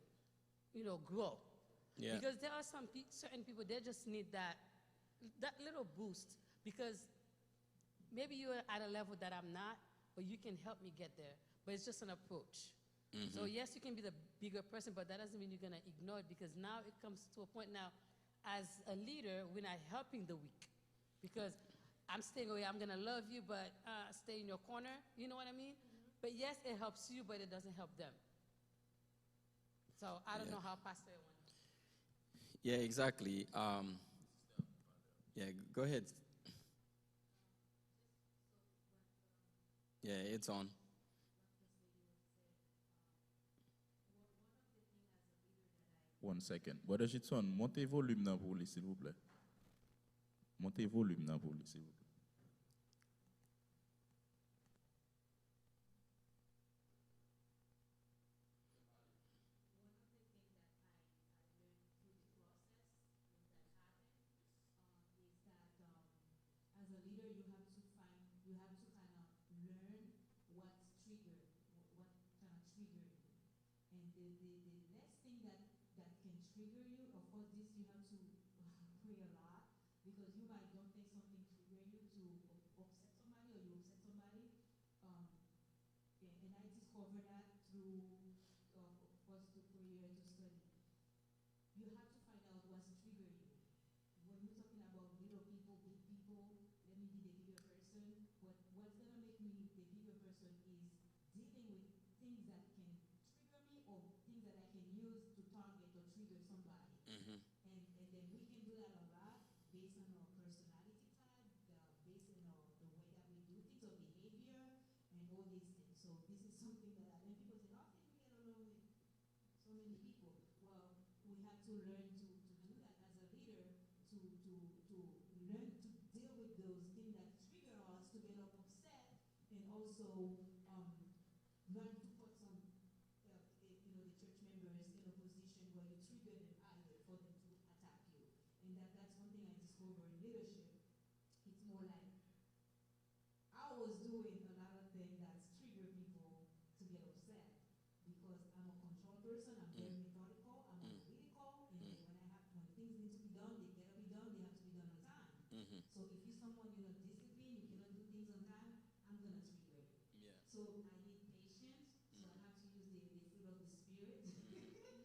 grow? Yeah. Because there are certain people, they just need that little boost, because maybe you're at a level that I'm not, but you can help me get there. But it's just an approach. Mm-hmm. So yes, you can be the bigger person, but that doesn't mean you're going to ignore it, because now it comes to a point now, as a leader, we're not helping the weak, because I'm staying away, I'm going to love you, but stay in your corner. You know what I mean? Mm-hmm. But yes, it helps you, but it doesn't help them. So I don't know how Pastor went. Yeah, exactly. Go ahead. Yeah, it's on. One second. Brother Jitson, montez volume dans pour lui, s'il vous plaît. Montez volume dans pour lui, s'il vous plaît. As a leader, you have to kind of learn what trigger you. And the next thing that can trigger you, of course, this you have to pray a lot, because you might don't think something trigger you to upset somebody, or you upset somebody. And I discovered that through, of course, to prayer, to study. You have to find out what's triggering you. When we're talking about little people, big people, let me be the bigger person. But what's going to make me the bigger person is dealing with things that can trigger me, or things that I can use to target or trigger somebody. Mm-hmm. And then we can do that a lot based on our personality type, based on the way that we do things, or behavior, and all these things. So this is something that I learned. People say, how can we get along with so many people? Well, we have to learn to do that as a leader, to learn to deal with those things that trigger us to get up upset, and also learn to put some, the church members in a position where you trigger them either for them to attack you. And that's one thing I discovered in leadership. It's more like I was doing a lot of things that trigger people to get upset, because I'm a control person. I'm very methodical. I'm analytical, and when things need to be done, they gotta be done. They have to be done on time. Mm-hmm. So if you're someone you're not disciplined, you cannot do things on time, I'm gonna trigger you. Yeah. So I need patience. So I have to use the fruit of the spirit.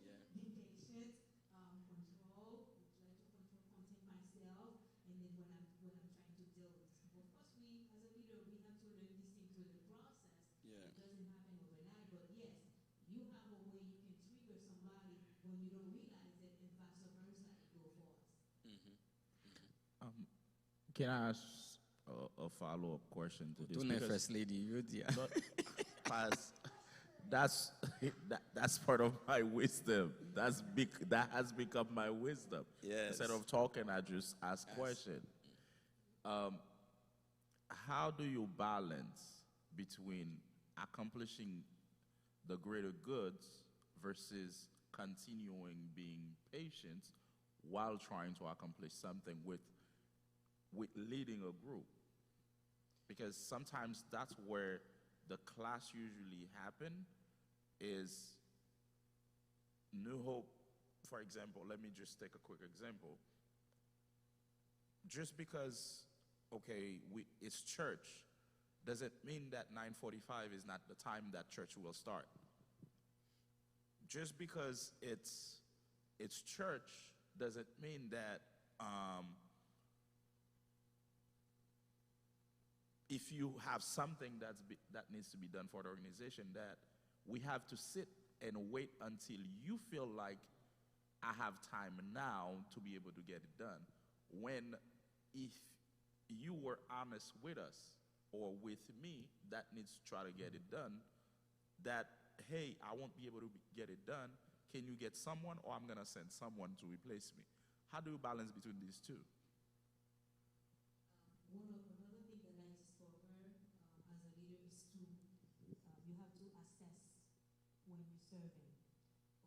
Yeah. Be patient, control, try to contain myself, Can I ask a follow-up question to this? Tune First Lady, you dear. Not, Paz, that's that's part of my wisdom. That has become my wisdom. Yes. Instead of talking, I just ask question. How do you balance between accomplishing the greater goods versus continuing being patient while trying to accomplish something with leading a group? Because sometimes that's where the clash usually happen. Is New Hope, for example, let me just take a quick example. Just because, okay, it's church, doesn't mean that 9:45 is not the time that church will start. Just because it's church doesn't mean that if you have something that needs to be done for the organization, that we have to sit and wait until you feel like I have time now to be able to get it done. When if you were honest with us or with me that needs to try to get it done, that, hey, I won't be able to get it done, can you get someone, or I'm going to send someone to replace me? How do you balance between these two? Another thing that I discover as a leader is to you have to assess when you're serving.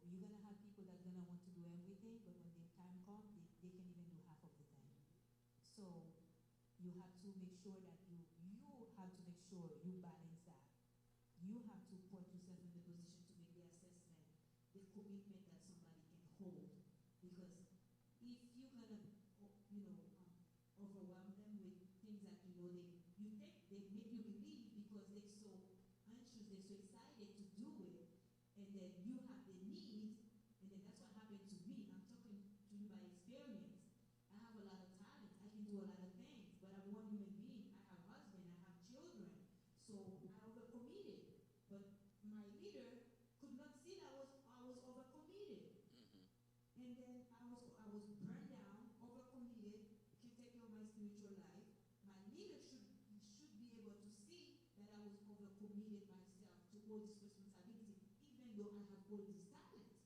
You're gonna have people that are gonna want to do everything, but when the time comes, they can even do half of the thing. So you have to make sure that you have to make sure you balance that. You have to put yourself in the position to make the assessment, the commitment that somebody can hold. Because if you're gonna, overwhelm them with things that they make you believe because they're so anxious, they're so excited to do it, and then you have the need, and then that's what happened to me. I'm talking to you by experience. I have a lot of talent. I can do a lot of things, but I'm one human being. I have a husband. I have children. So I overcommitted. But my leader could not see that I was overcommitted. And then I was burned down, overcommitted, can take care of my spiritual life. My leader should be able to see that I was overcommitted myself to all this responsibility, even though I have all these talents.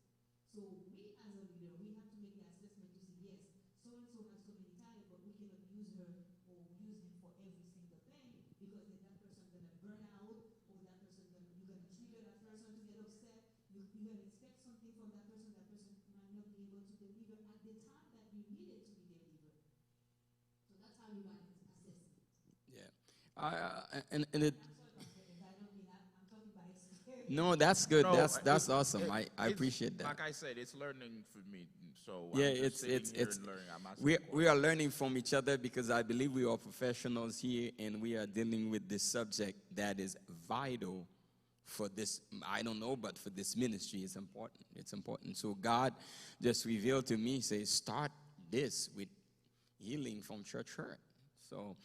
So we as a leader, we have to make the assessment to see, yes, so and so has so many talents, but we cannot use her or use him for every single thing, because then that person's gonna burn out, or that person you're gonna trigger that person to get upset. You're gonna expect something from that person might not be able to deliver at the time that you need it to be delivered. So that's how you balance assessment. Yeah. And it, I'm sorry, Pastor, if I don't mean I'm talking by experience. no, that's good. No, That's awesome. I it's- appreciate that. Like I said, it's learning for me. So Yeah, I'm just sitting here it's and learning. I'm asking we questions. are learning from each other, because I believe we are professionals here, and we are dealing with this subject that is vital for this. I don't know, but for this ministry, it's important. It's important. So God just revealed to me, say, start this with healing from church hurt. So,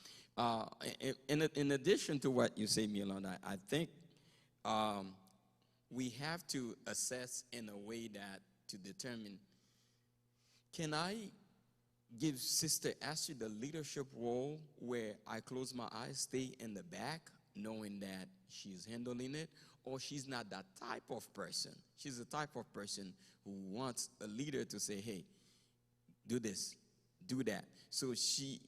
in addition to what you say, Milan, I think we have to assess in a way that to determine, can I give Sister Ashley the leadership role where I close my eyes, stay in the back, knowing that she's handling it, or she's not that type of person? She's the type of person who wants a leader to say, hey, do this, do that. So she's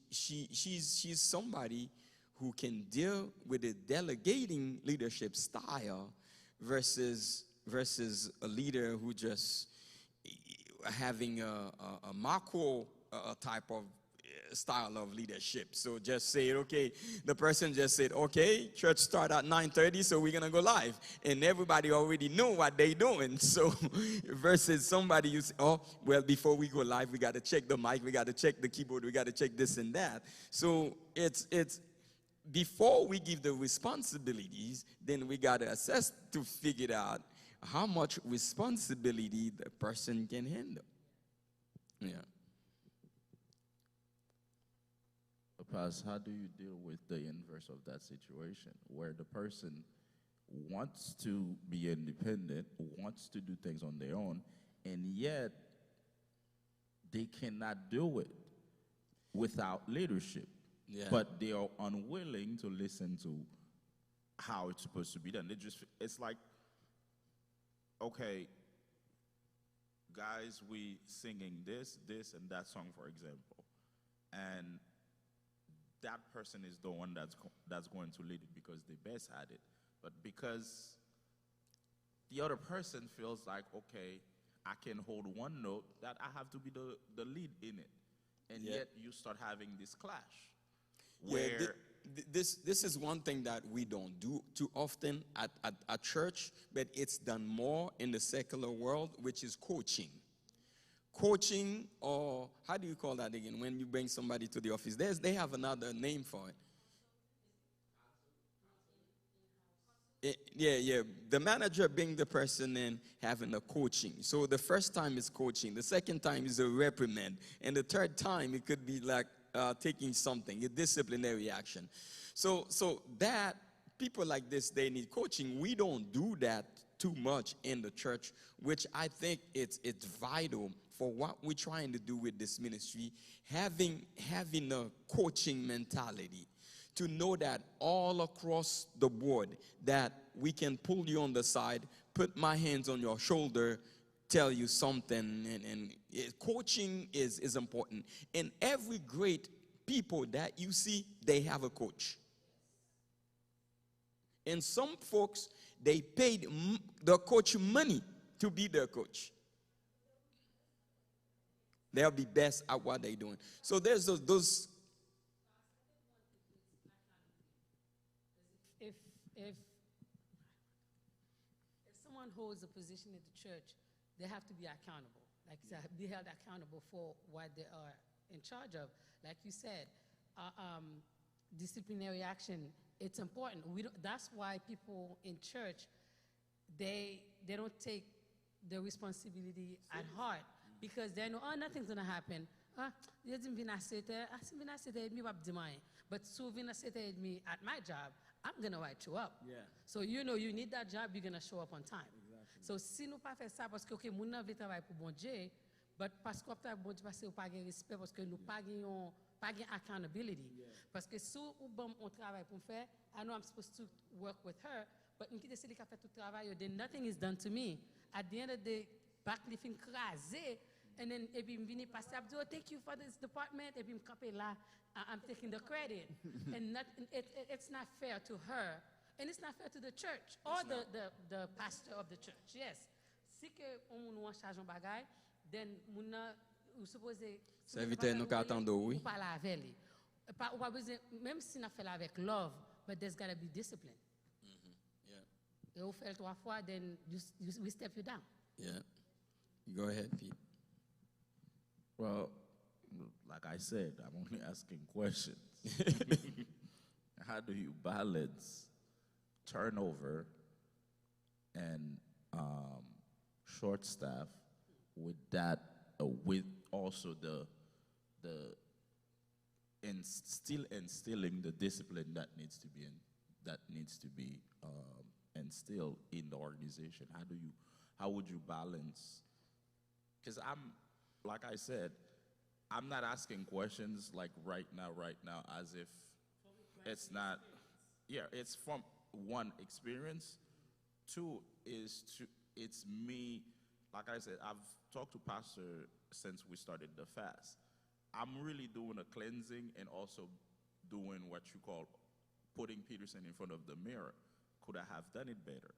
somebody who can deal with the delegating leadership style versus a leader who just having a macro type of style of leadership. So just say, okay, the person just said, okay, church start at 9:30, so we're gonna go live, and everybody already know what they doing. So versus somebody you say, oh, well, before we go live, we got to check the mic, we got to check the keyboard, we got to check this and that. So it's before we give the responsibilities, then we got to assess to figure out how much responsibility the person can handle. Yeah. Paz, how do you deal with the inverse of that situation, where the person wants to be independent, wants to do things on their own, and yet they cannot do it without leadership? Yeah. but they are unwilling to listen to how it's supposed to be done. It's like, okay, guys, we singing this, and that song, for example, and that person is the one that's going to lead it because they best at it. But because the other person feels like, okay, I can hold one note, that I have to be the lead in it. And Yeah. yet you start having this clash. Yeah, Where this is one thing that we don't do too often at church, but it's done more in the secular world, which is coaching. Coaching, or how do you call that again? When you bring somebody to the office, they have another name for it. Yeah. The manager being the person in having a coaching. So the first time is coaching. The second time is a reprimand. And the third time it could be like taking something, a disciplinary action. So that people like this, they need coaching. We don't do that too much in the church, which I think it's vital for what we're trying to do with this ministry, having a coaching mentality, to know that all across the board that we can pull you on the side, put my hands on your shoulder, tell you something, and coaching is important. And every great people that you see, they have a coach. And some folks, they paid the coach money to be their coach. They'll be best at what they're doing. So there's those If someone holds a position in the church, they have to be accountable. Like you said, be held accountable for what they are in charge of. Like you said, disciplinary action, it's important. That's why people in church, they don't take the responsibility at heart, because they know, oh, nothing's going to happen. But so at my job, I'm going to write you up. Yeah. So you need that job, you're going to show up on time. Exactly. So si nous pas faire ça parce que OK, moun nan veut travailler pour bon Dieu, but parce qu'on travaille pour bon Dieu parce que ou pas gain respect, parce que nous pas gain accountability. Yeah. Parce que si ou bon on travaille pour faire, I know I'm supposed to work with her, but in case qui a fait tout travail, then nothing is done to me. At the end of the day, back lifting crasé, and then et puis m'vini passer a dit, oh, thank you for this department, et puis m'campé là, I'm taking the credit. And it's not fair to her, and it's not fair to the church or the pastor of the church. Yes. Si que on moun en charge en bagay, then moun ou supposé serviteur nous attendre, oui. Ou pas la avec lui. Ou pas besoin, même si n'a fait la avec love, but there's got to be discipline. Yeah. Et ou fait 3 fois, then we step you down. Yeah. Go ahead, Pete. Well, like I said, I'm only asking questions. How do you balance turnover and short staff with that, with also the still instilling the discipline that needs to be instilled in the organization? How would you balance? Because like I said, I'm not asking questions like right now, as if it's not, it's from one experience. Two it's me, like I said, I've talked to Pastor since we started the fast. I'm really doing a cleansing and also doing what you call putting Peterson in front of the mirror. Could I have done it better?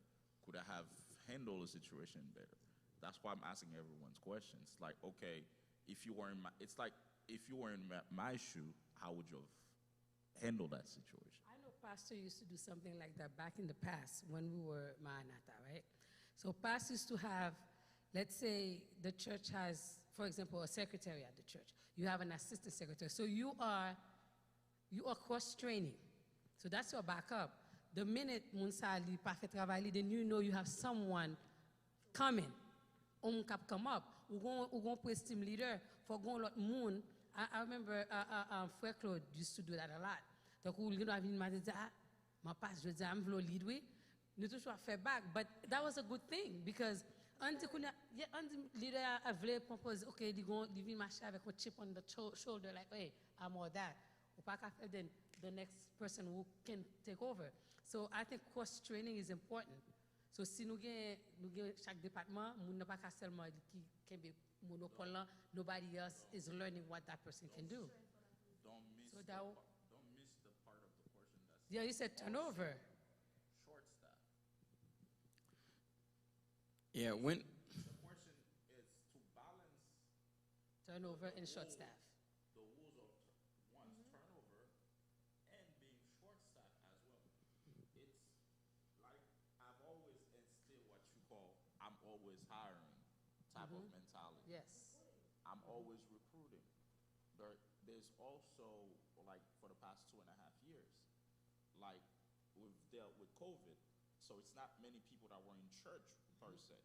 Could I have handled the situation better? That's why I'm asking everyone's questions. Like, okay, if you were in my shoe, how would you have handled that situation? I know Pastor used to do something like that back in the past when we were Maranatha, right? So Pastor used to have, let's say the church has, for example, a secretary at the church. You have an assistant secretary. So you are cross-training. So that's your backup. The minute Munsali parfait travail, then you know you have someone coming. Cap come up. We're going to press team leader for going lot moon. I remember Frère Claude used to do that a lot. Donc, you know, my pastor, I'm going to lead with. Nous toujours faire back, but that was a good thing because Andy leader a voulu propose, okay, they vient marcher avec a chip on the shoulder like, hey, I'm all that. then the next person who can take over. So I think cross training is important. So si nous gen chaque département, moun n'a pas qu'à seulement qui kembe monopole là, nobody else is learning what that person can do. Don't miss, So the, that don't miss the part of the portion that's yeah, you said turnover. short staff. Yeah, when The portion is to balance Turnover and short staff. the rules of turnover and being short staff as well. It's like I've always instilled what you call I'm always hiring type of mentality. Yes. I'm always recruiting. There's also, like, for the past 2.5 years, like, we've dealt with COVID, so it's not many people that were in church per se.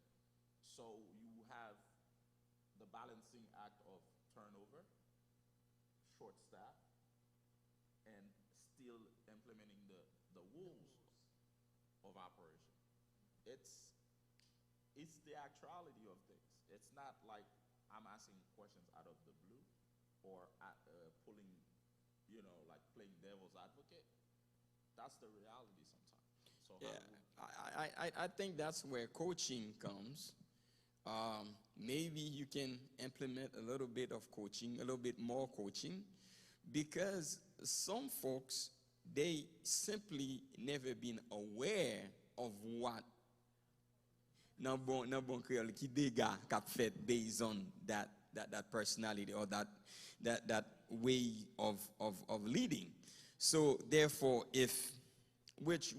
So you have the balancing act of turnover, short staff, and still implementing the rules of operation. It's the actuality of things. It's not like I'm asking questions out of the blue or pulling, like playing devil's advocate. That's the reality sometimes. So yeah, I think that's where coaching comes. Maybe you can implement a little bit of coaching, a little bit more coaching, because some folks, they simply never been aware of what nan bon créole qui dégât qu'a fait based on that personality or that way of leading. So therefore, which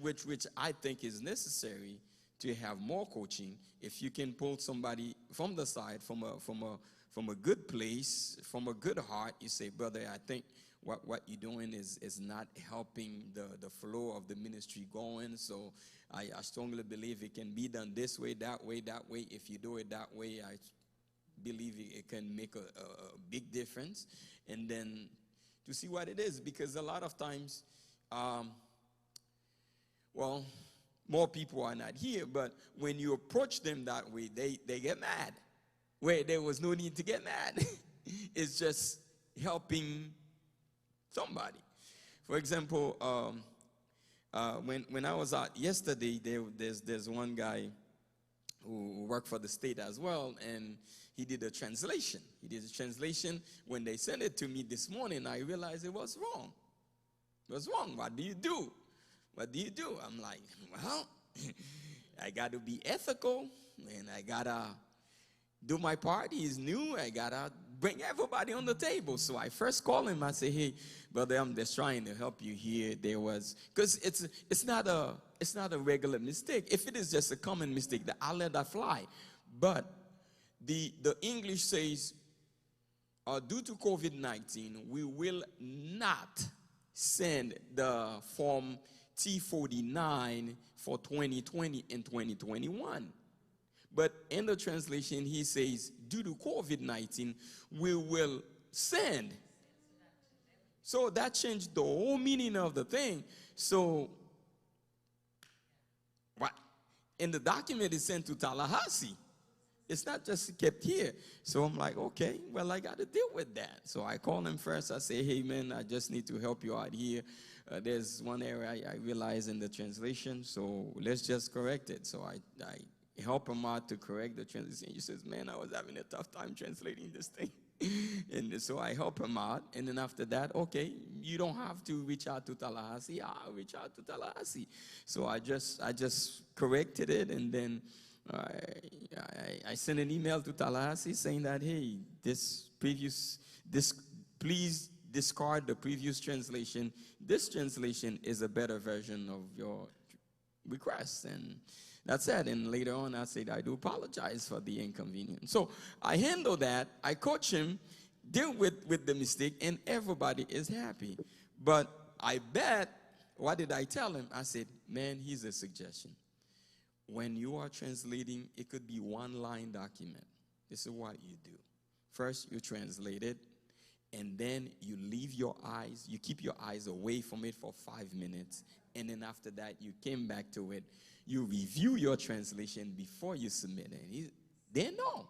I think is necessary to have more coaching, if you can pull somebody from the side, from a good place, from a good heart, you say, brother, I think what you're doing is not helping the flow of the ministry going. So I strongly believe it can be done this way, that way, that way. If you do it that way, I believe it can make a big difference. And then to see what it is, because a lot of times, more people are not here, but when you approach them that way, they get mad, where there was no need to get mad. It's just helping somebody. For example, when I was out yesterday, there's one guy who worked for the state as well, and he did a translation. When they sent it to me this morning, I realized it was wrong. It was wrong. What do you do? I'm like, well, I got to be ethical, and I got to do my part. He's new. I got to bring everybody on the table. So I first called him. I say, hey, brother, I'm just trying to help you here. Because it's not a regular mistake. If it is just a common mistake, I'll let that fly. But the English says, due to COVID-19, we will not send the form T49 for 2020 and 2021. But in the translation, he says, due to COVID-19, we will send. So that changed the whole meaning of the thing. So, what? And the document is sent to Tallahassee. It's not just kept here. So I'm like, okay, well, I got to deal with that. So I call him first. I say, hey, man, I just need to help you out here. There's one area I realize in the translation, so let's just correct it. So I help him out to correct the translation. He says, man, I was having a tough time translating this thing. And so I help him out. And then after that, okay, you don't have to reach out to Tallahassee. I'll reach out to Tallahassee. So I just corrected it, and then I sent an email to Tallahassee saying that, hey, please discard the previous translation. This translation is a better version of your request. And that's it. And later on, I said, I do apologize for the inconvenience. So I handle that. I coach him, deal with the mistake, and everybody is happy. But I bet, what did I tell him? I said, man, here's a suggestion. When you are translating, it could be one-line document. This is what you do. First, you translate it, and then you keep your eyes away from it for 5 minutes, and then after that, you came back to it. You review your translation before you submit it. They know.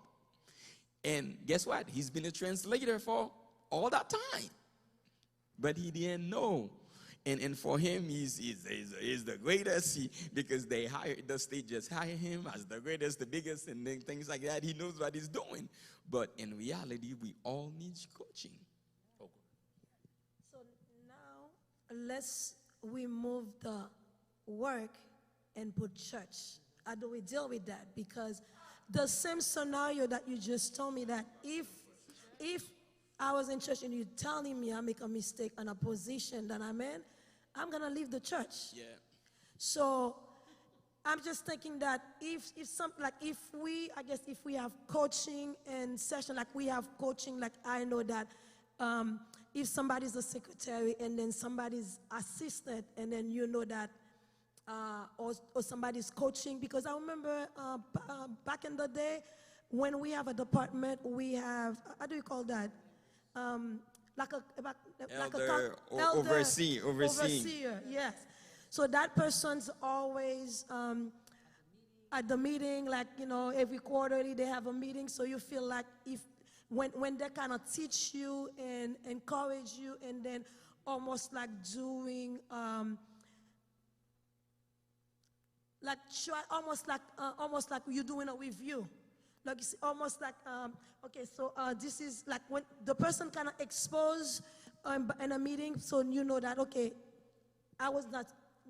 And guess what? He's been a translator for all that time. but he didn't know. And for him, he's the greatest because the state just hired him as the greatest, the biggest, and then things like that. He knows what he's doing. But in reality, we all need coaching. So now let's remove the work and put church. How do we deal with that? Because the same scenario that you just told me, that if I was in church and you're telling me I make a mistake on a position that I'm in, I'm gonna leave the church. Yeah. So I'm just thinking that if we have coaching and session, like we have coaching, like I know that if somebody's a secretary and then somebody's assistant, and then you know that or somebody's coaching, because I remember back in the day when we have a department, we have, how do you call that? Like Overseeing. Overseer, yes. So that person's always at the meeting, like, every quarterly they have a meeting. So you feel like when they kind of teach you and encourage you, and then almost like doing, almost like you're doing a review. Like it's almost like, okay, so this is like when the person kind of exposed in a meeting, so you know that, okay, I was not,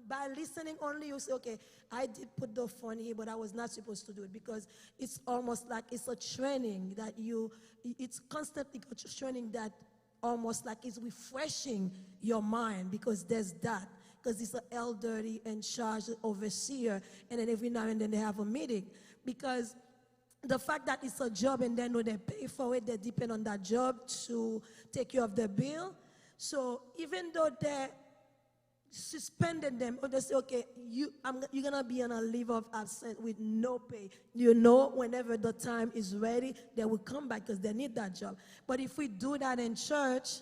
by listening only, you say, okay, I did put the phone here, but I was not supposed to do it, because it's almost like it's a training that it's constantly a training that almost like it's refreshing your mind, because there's that. Because it's an elderly in charge, overseer, and then every now and then they have a meeting. Because the fact that it's a job and they know they pay for it, they depend on that job to take care of the bill. So even though they suspended them, or they say, okay, you're going to be on a leave of absence with no pay. Whenever the time is ready, they will come back because they need that job. But if we do that in church,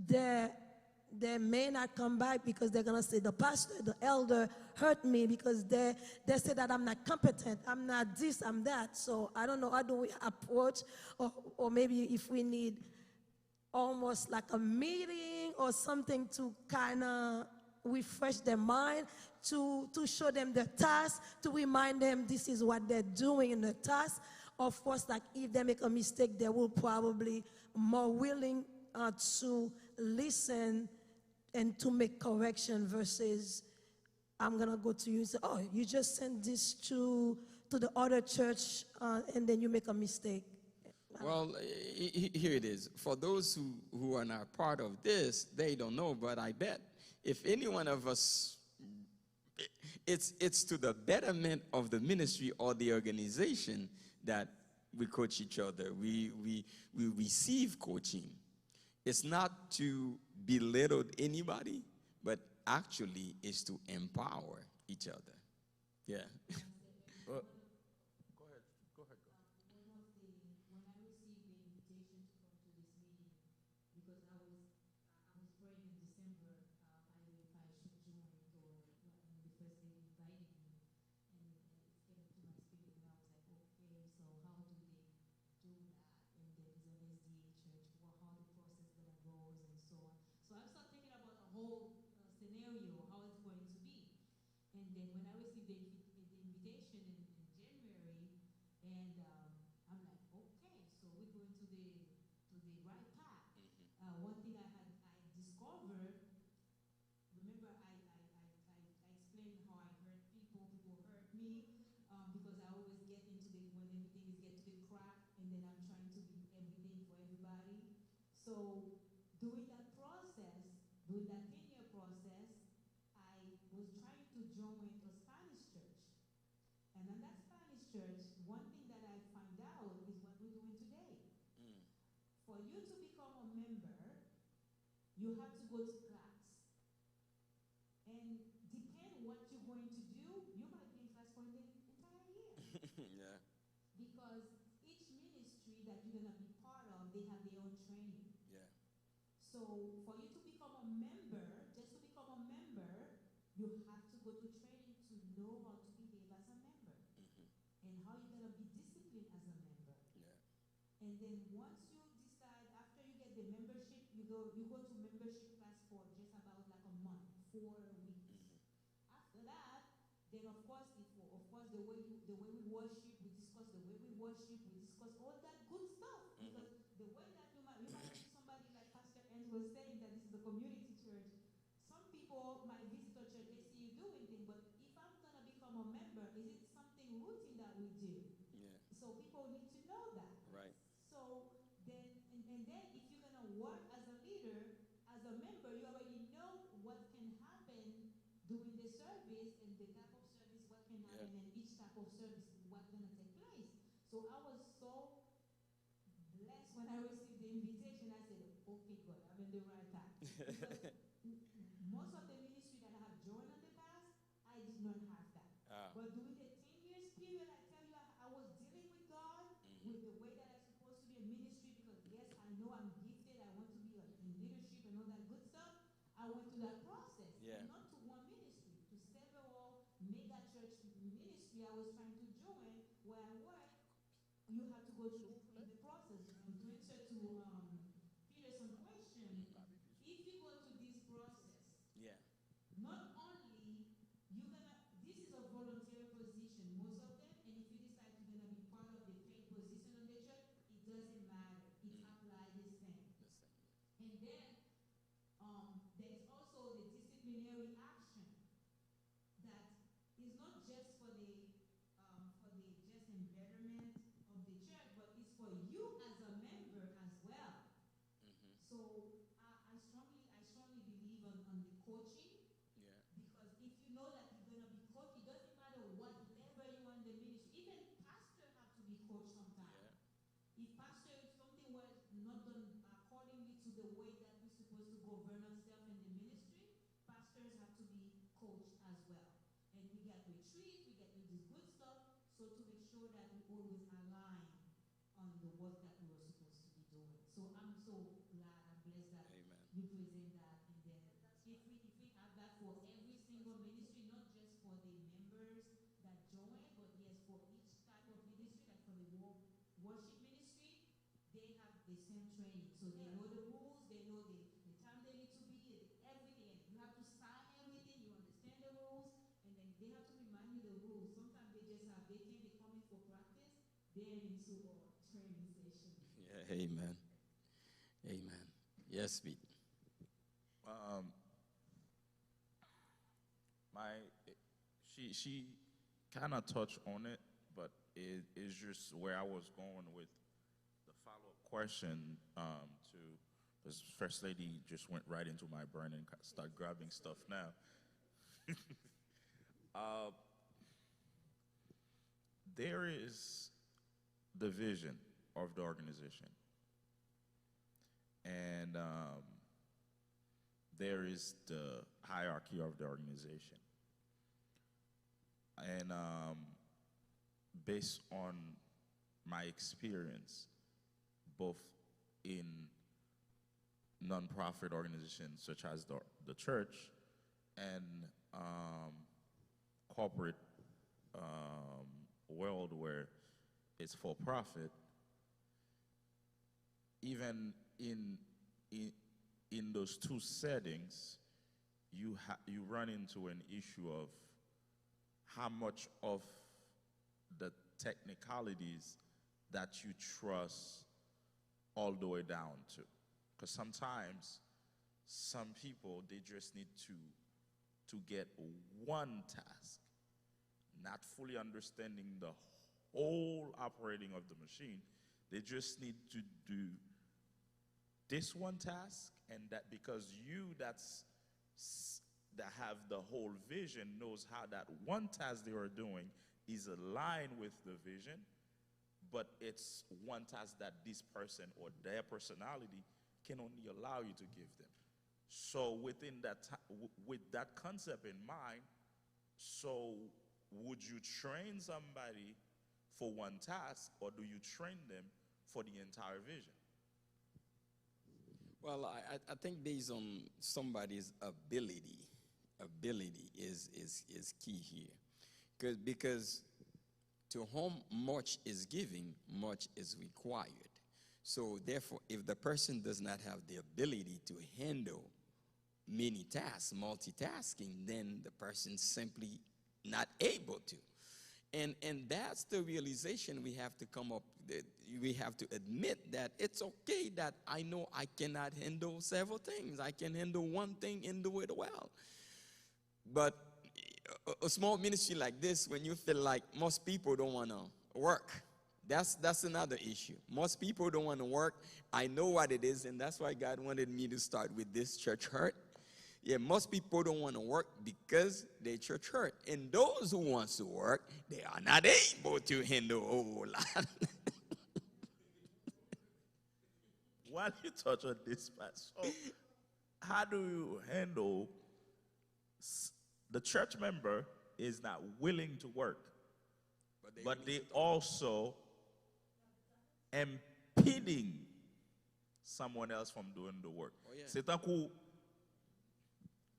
they may not come back, because they're going to say the pastor, the elder hurt me, because they say that I'm not competent, I'm not this, I'm that. So I don't know, how do we approach, or maybe if we need almost like a meeting or something to kind of refresh their mind, to show them the task, to remind them this is what they're doing in the task. Of course, like if they make a mistake, they will probably more willing to listen and to make correction, versus I'm gonna go to you and say, oh, you just sent this to the other church, and then you make a mistake. Well, here it is. For those who are not part of this, they don't know, but I bet if any one of us, it's to the betterment of the ministry or the organization that we coach each other. We receive coaching. It's not to belittle anybody, but actually is to empower each other. Yeah. Well, Yeah. Yeah. Yeah. 4 weeks. After that, then of course, the way we worship, we discuss the way we worship, we discuss all that good stuff. Because the way that you might see somebody like Pastor Enz was saying that this is a community church. Some people might visit a church, they see you doing things, but if I'm gonna become a member, is it something routine that we do? Yeah. So people need to know that. Right. So then, and then if you're gonna work as a leader, as a member, you already know what can happen during the service and the type of service, what can happen, and each type of service, what's gonna take place. So I was so blessed when I received the invitation. I said, okay, God, I'm in the right time. Because most of the ministry that I have joined in the past, I did not have that. But during the 10 years period, I tell you, I was dealing with God with the way that I'm supposed to be in ministry because, yes, I know I'm gifted. I want to be in leadership and all that good stuff. I went through that process. Yeah. And not to one ministry, to several mega church ministry I was trying to join where I work. You have to go through the process. And to answer to Peterson's question, if you go to this process, Yeah. not only you're gonna, this is a voluntary position, most of them, and if you decide you're gonna be part of the paid position on the church, it doesn't matter. It applies the same. And then there's also the disciplinary action that is not just for the just embetterment of the church, but it's for you as a member as well. So I strongly believe on the coaching. Yeah. Because if you know that you're going to be coached, it doesn't matter what level you are in the ministry. Even pastors have to be coached sometimes. If pastor, if something was not done accordingly to the way that we're supposed to govern ourselves in the ministry, pastors have to be coached as well. And we get retreats, we get this good stuff, so to make sure that we always align on the work that we were supposed to be doing. So I'm so glad, I'm blessed that Amen. you present that. And then if we have that for every single ministry, not just for the members that join, but yes, for each type of ministry, like for the worship ministry, they have the same training. So they know the rules, they know the time they need to be, everything. You have to sign everything, you understand the rules, and then they have to remind you the rules. Sometimes they just have, they think they come in for practice, they're into a training session. Yeah. Amen. Amen. Yes, Pete. She kind of touched on it, but it is just where I was going with the follow-up question to this First Lady just went right into my brain and start grabbing stuff now. There is the vision of the organization, and there is the hierarchy of the organization. And based on my experience, both in nonprofit organizations such as the church and corporate world where it's for profit, even in those two settings, you run into an issue of how much of the technicalities that you trust all the way down to. Because sometimes some people, they just need to get one task, not fully understanding the whole operating of the machine. They just need to do this one task, and that because that have the whole vision knows how that one task they are doing is aligned with the vision, but it's one task that this person or their personality can only allow you to give them. So within that with that concept in mind, so would you train somebody for one task, or do you train them for the entire vision? Well, I think based on somebody's ability is key here. Because to whom much is giving, much is required. So therefore, if the person does not have the ability to handle many tasks, multitasking, then the person's simply not able to. And that's the realization we have to come up, that we have to admit that it's okay that I know I cannot handle several things. I can handle one thing and do it well. But a small ministry like this, when you feel like most people don't want to work, that's another issue. Most people don't want to work. I know what it is, and that's why God wanted me to start with this church hurt. Yeah, most people don't want to work because their church hurt. And those who want to work, they are not able to handle a whole lot. While you touch on this, so how do you handle the church member is not willing to work, but they also impeding someone else from doing the work? Oh, yeah. C'est un coup,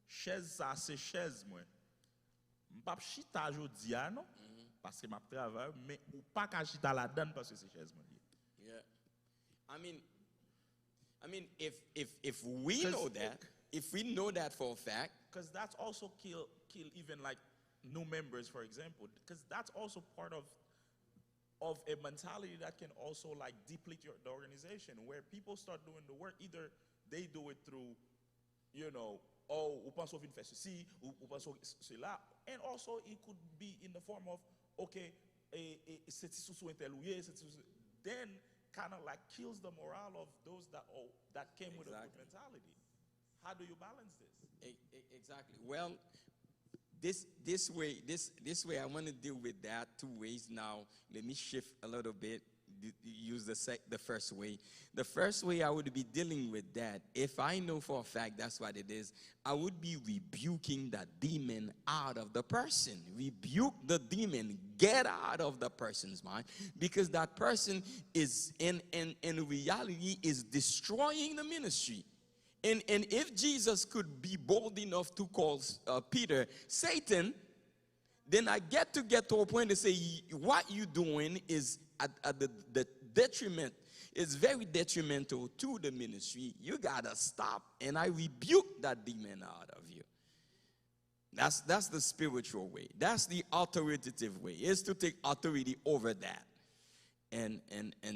chaise ça c'est chaise moi. M'pas chita jodi a non parce que m'a travail mais ou pas ka chita la donne parce que c'est chaise moi. Yeah. If we know that, if we know that for a fact, Because that's also kill even like new members, for example. Because that's also part of a mentality that can also like deplete the organization, where people start doing the work. Either they do it through, oh, ou pense au vin faire ceci, ou pense au cela, and also it could be in the form of, okay, c'est sous interloué, then kind of like kills the morale of those that came with a good mentality. How do you balance this? Exactly. Well, this way I want to deal with that two ways. Now let me shift a little bit. Use the first way. The first way I would be dealing with that, if I know for a fact that's what it is, I would be rebuking that demon out of the person. Rebuke the demon, get out of the person's mind, because that person is in reality is destroying the ministry. And if Jesus could be bold enough to call Peter Satan, then I get to a point to say what you're doing is at the detriment, is very detrimental to the ministry. You gotta stop, and I rebuke that demon out of you. That's the spiritual way. That's the authoritative way, is to take authority over that. And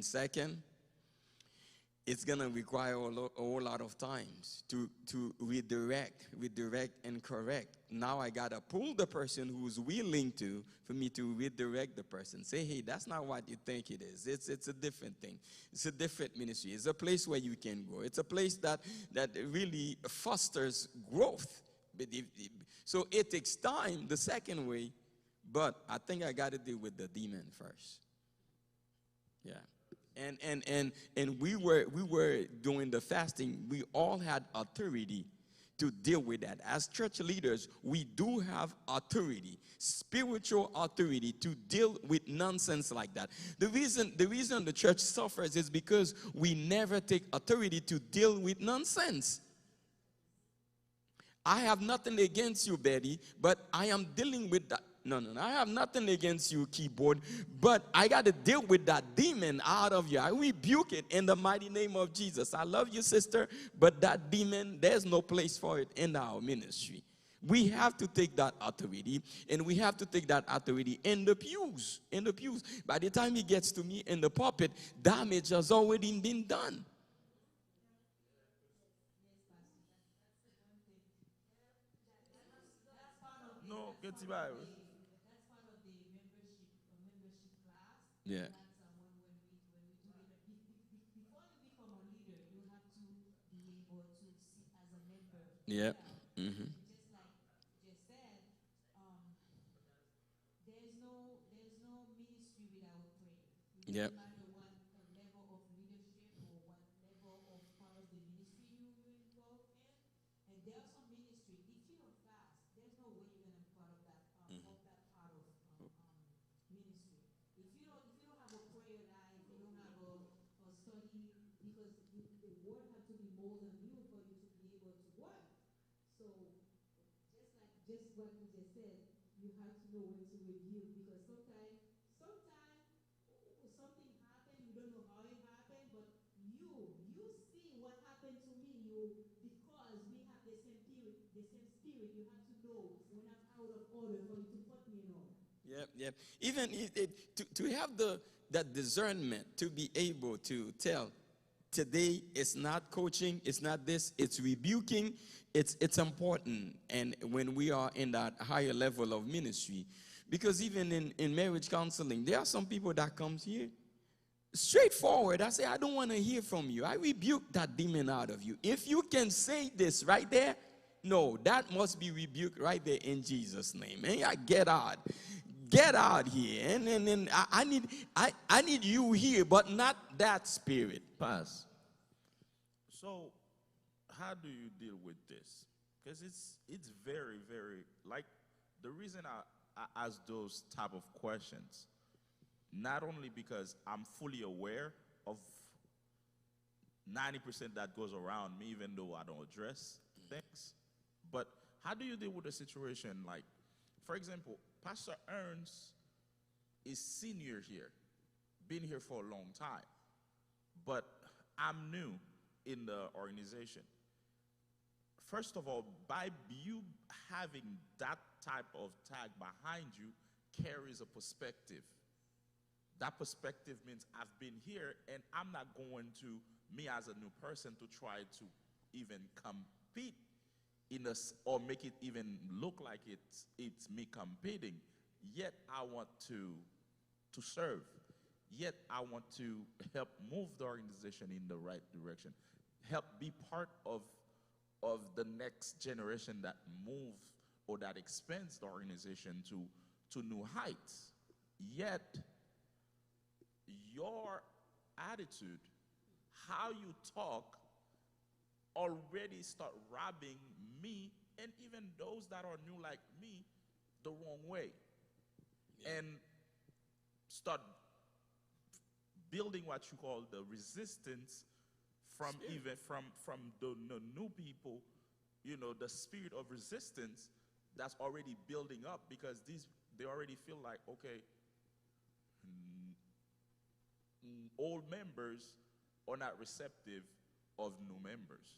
second, it's going to require a whole lot of times to redirect and correct. Now I got to pull the person who's willing for me to redirect the person. Say, hey, that's not what you think it is. It's a different thing. It's a different ministry. It's a place where you can grow. It's a place that really fosters growth. So it takes time, the second way, but I think I got to deal with the demon first. Yeah. And we were doing the fasting. We all had authority to deal with that. As church leaders, we do have authority, spiritual authority, to deal with nonsense like that. The reason the church suffers is because we never take authority to deal with nonsense. I have nothing against you, Betty, but I am dealing with that. No, I have nothing against you, keyboard, but I got to deal with that demon out of you. I rebuke it in the mighty name of Jesus. I love you, sister, but that demon, there's no place for it in our ministry. We have to take that authority, and we have to take that authority in the pews. In the pews. By the time he gets to me in the pulpit, damage has already been done. No, get it by. Yeah. Yeah. Mm-hmm. Yep. the same spirit. You have to know when I'm out of order for you to put me in order. Yep, yep. Even to have that discernment to be able to tell today it's not coaching, it's not this, it's rebuking, it's important. And when we are in that higher level of ministry, because even in marriage counseling, there are some people that comes here straightforward. I say, I don't want to hear from you. I rebuke that demon out of you. If you can say this right there, no, that must be rebuked right there in Jesus' name. And I get out. Get out here. And I need you here, but not that spirit. Pass. So, how do you deal with this? Because it's very, very, like, the reason I ask those type of questions, not only because I'm fully aware of 90% that goes around me, even though I don't address things, but how do you deal with a situation like, for example, Pastor Ernst is senior here, been here for a long time, but I'm new in the organization. First of all, by you having that type of tag behind you carries a perspective. That perspective means I've been here and I'm not going to, me as a new person, to try to even compete in us or make it even look like it's me competing. Yet I want to serve. Yet I want to help move the organization in the right direction. Help be part of the next generation that move or that expands the organization to new heights. Yet your attitude, how you talk, already start robbing me and even those that are new like me the wrong way. Yeah. And start building what you call the resistance from even from the new people, you know, the spirit of resistance that's already building up, because they already feel like, okay, old members are not receptive of new members.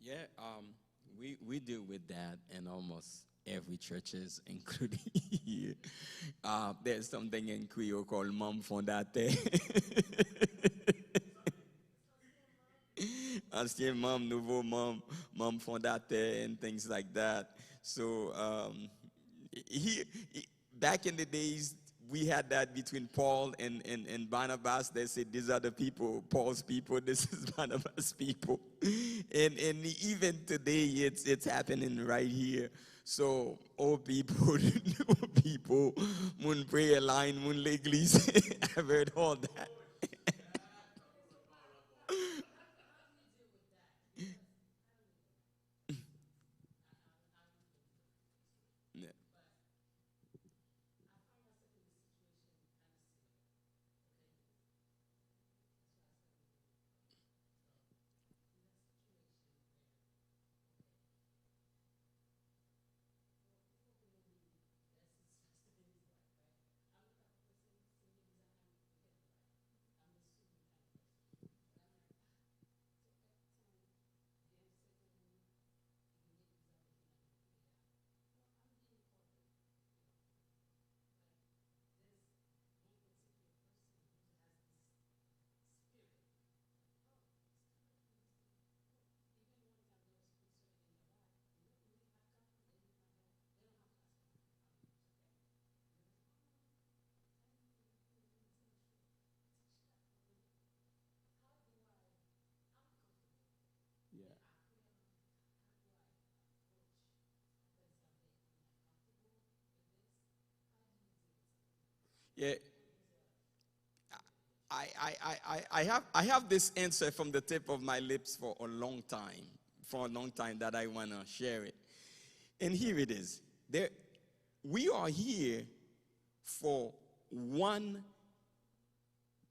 Yeah, we deal with that in almost every churches, including here. There's something in Creole called Mom Fondate. Ancien mom, nouveau mom, mom fondateur, and things like that. So back in the days, we had that between Paul and Barnabas. They said, these are the people, Paul's people, this is Barnabas' people. And even today, it's happening right here. So old people, new people, moon prayer line, moon l'église. I've heard all that. Yeah. Yeah, I have this answer from the tip of my lips for a long time that I want to share it. And here it is. We are here for one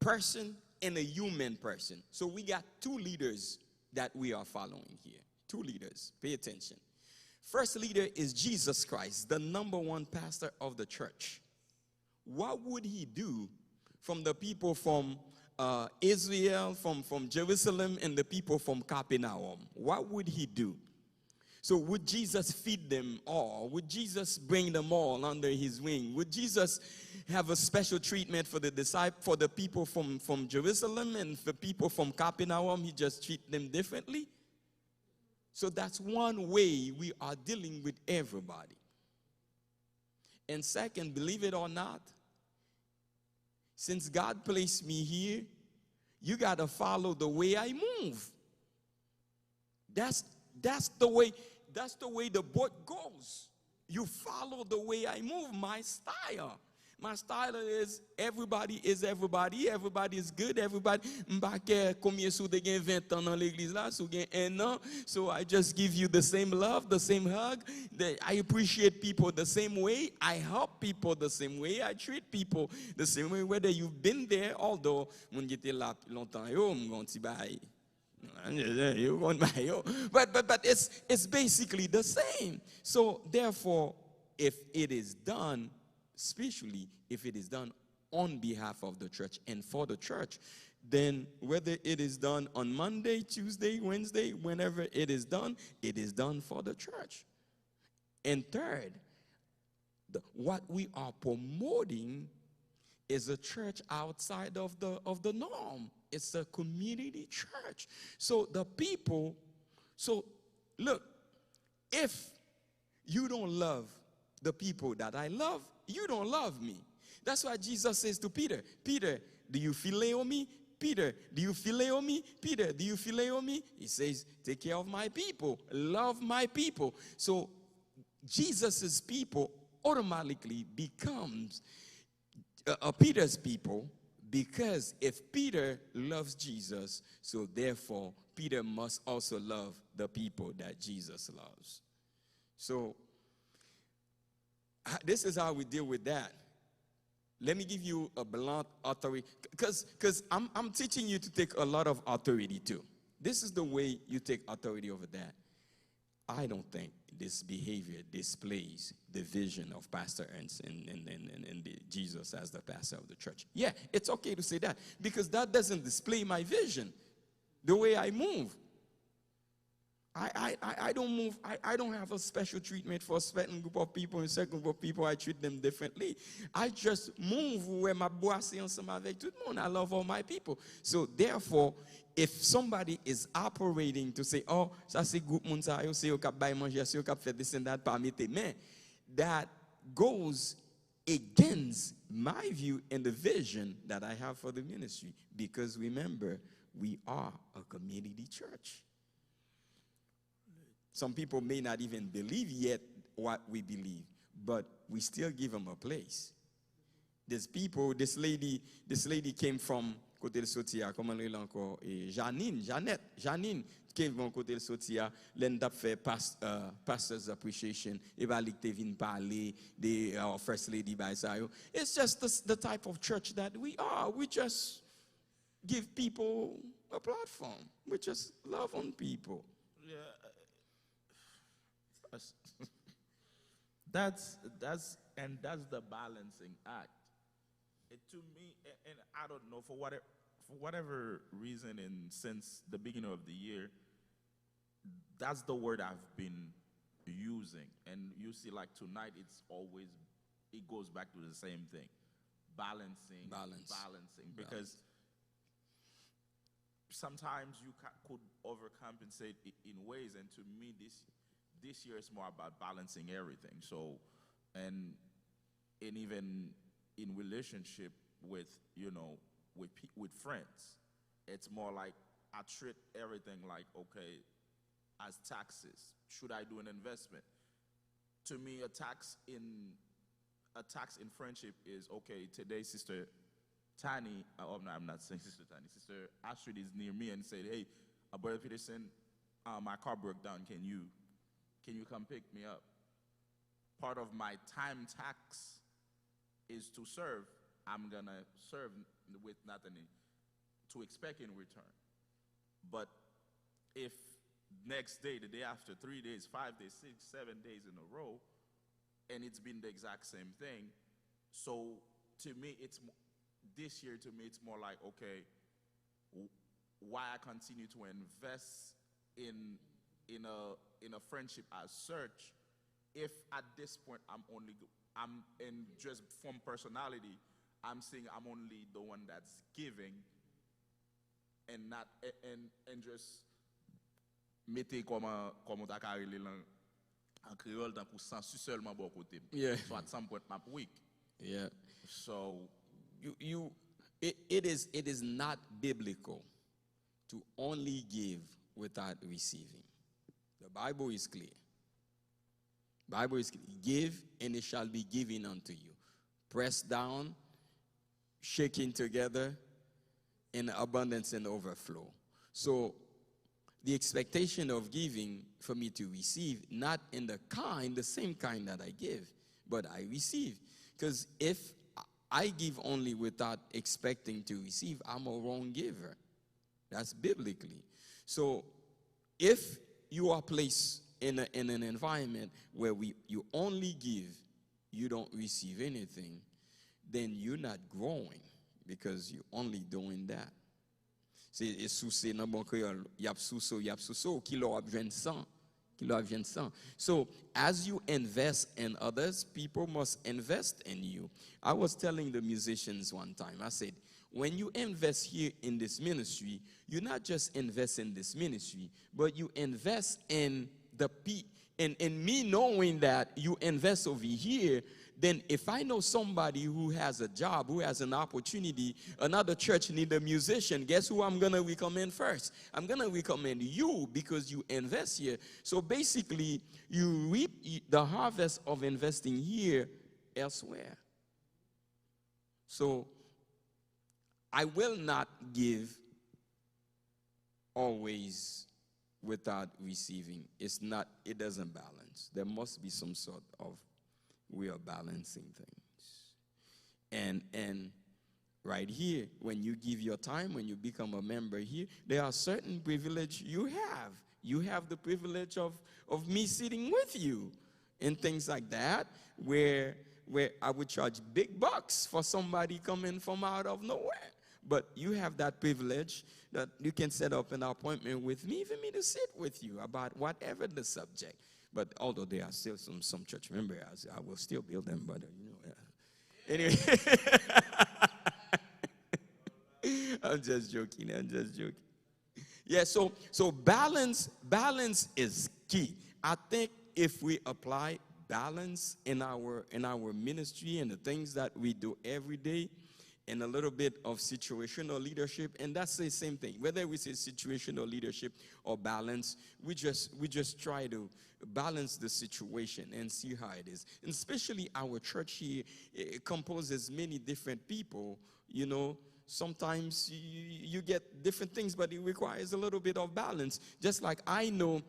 person and a human person. So we got two leaders that we are following here. Two leaders. Pay attention. First leader is Jesus Christ, the number one pastor of the church. What would he do from the people from Israel, from Jerusalem, and the people from Capernaum? What would he do? So would Jesus feed them all? Would Jesus bring them all under his wing? Would Jesus have a special treatment for the people from Jerusalem, and for people from Capernaum, he just treat them differently? So that's one way we are dealing with everybody. And second, believe it or not, since God placed me here, you got to follow the way I move. That's the way the boat goes. You follow the way I move, my style. My style is everybody is everybody. Everybody is good. Everybody. Combien sou de gen 20 ans dans l'église là, sou gen 1 an. So I just give you the same love, the same hug. I appreciate people the same way. I help people the same way. I treat people the same way. Whether you've been there, although moun gete là longtemps yo, m'gon ti bay. But it's basically the same. So therefore, if it is done spiritually, if it is done on behalf of the church and for the church, then whether it is done on Monday, Tuesday, Wednesday, whenever it is done for the church. And third, what we are promoting is a church outside of the norm. It's a community church. So look, if you don't love the people that I love, you don't love me. That's why Jesus says to Peter, Peter, do you phileo me? Peter, do you phileo me? Peter, do you phileo me? He says, take care of my people, love my people. So Jesus's people automatically becomes Peter's people, because if Peter loves Jesus, so therefore Peter must also love the people that Jesus loves. So this is how we deal with that. Let me give you a blunt authority, because I'm teaching you to take a lot of authority too. This is the way you take authority over that. I don't think this behavior displays the vision of Pastor Ernst and Jesus as the pastor of the church. Yeah, it's okay to say that, because that doesn't display my vision, the way I move. I don't move. I don't have a special treatment for a certain group of people, and a certain group of people I treat them differently. I just move where my boss ensemble avec tout le monde. I love all my people. So therefore, if somebody is operating to say, oh, ça c'est groupe moun sa yo, c'est yo k'ap bay manger, c'est yo k'ap fait this and that parmi tes mains, that goes against my view and the vision that I have for the ministry. Because remember, we are a community church. Some people may not even believe yet what we believe, but we still give them a place. There's people, this lady came from côté de Sotia, comment elle encore, Janine came from côté de Sotia, l'end up fait pastor's appreciation, et va lik te vin parler, our first lady by Sayo. It's just the type of church that we are. We just give people a platform. We just love on people. Yeah. That's the balancing act. To me, and I don't know, for whatever reason, and since the beginning of the year, that's the word I've been using. And you see, like tonight, it goes back to the same thing, balancing. Because sometimes you could overcompensate in ways, and to me, this year is more about balancing everything. So, and even in relationship with, with friends, it's more like I treat everything like, okay, as taxes. Should I do an investment? To me, a tax in friendship is, okay, today Sister Tani, no, I'm not saying Sister Tani, Sister Astrid is near me and said, hey, Brother Peterson, my car broke down, can you come pick me up? Part of my time tax is to serve. I'm going to serve with nothing to expect in return. But if next day, the day after, 3 days, 5 days, 6, 7 days in a row, and it's been the exact same thing, so to me, this year to me, it's more like, okay, why I continue to invest in in a friendship as such, if at this point I'm in just from personality, I'm saying I'm only the one that's giving and not and just mettez comme ta carré en créole tant pour sensu seulement bon côté. Yeah. So at some point I'm weak. Yeah. So it is not biblical to only give without receiving. The Bible is clear. Bible is clear. Give and it shall be given unto you. Pressed down, shaking together, in abundance and overflow. So the expectation of giving for me to receive, not in the same kind that I give, but I receive. Because if I give only without expecting to receive, I'm a wrong giver. That's biblically. So if you are placed in an environment where you only give, you don't receive anything, then you're not growing because you're only doing that. C'est sous ces dans bon créole, y a sous so qui leur advient sans. So as you invest in others, people must invest in you. I was telling the musicians one time, I said, when you invest here in this ministry, you not just invest in this ministry, but you invest in in me knowing that you invest over here. Then if I know somebody who has a job, who has an opportunity, another church need a musician, guess who I'm going to recommend first? I'm going to recommend you because you invest here. So basically, you reap the harvest of investing here elsewhere. So I will not give always without receiving. It doesn't balance. There must be some sort of we are balancing things. And right here, when you give your time, when you become a member here, there are certain privilege you have. You have the privilege of me sitting with you and things like that, where I would charge big bucks for somebody coming from out of nowhere. But you have that privilege that you can set up an appointment with me, even me to sit with you about whatever the subject. But although there are still some church members, I will still build them, but Anyway, I'm just joking. Yeah, so balance is key. I think if we apply balance in our ministry and the things that we do every day, and a little bit of situational leadership, and that's the same thing. Whether we say situational leadership or balance, we just try to balance the situation and see how it is. And especially our church here, it composes many different people. You know, sometimes you get different things, but it requires a little bit of balance. Just like I know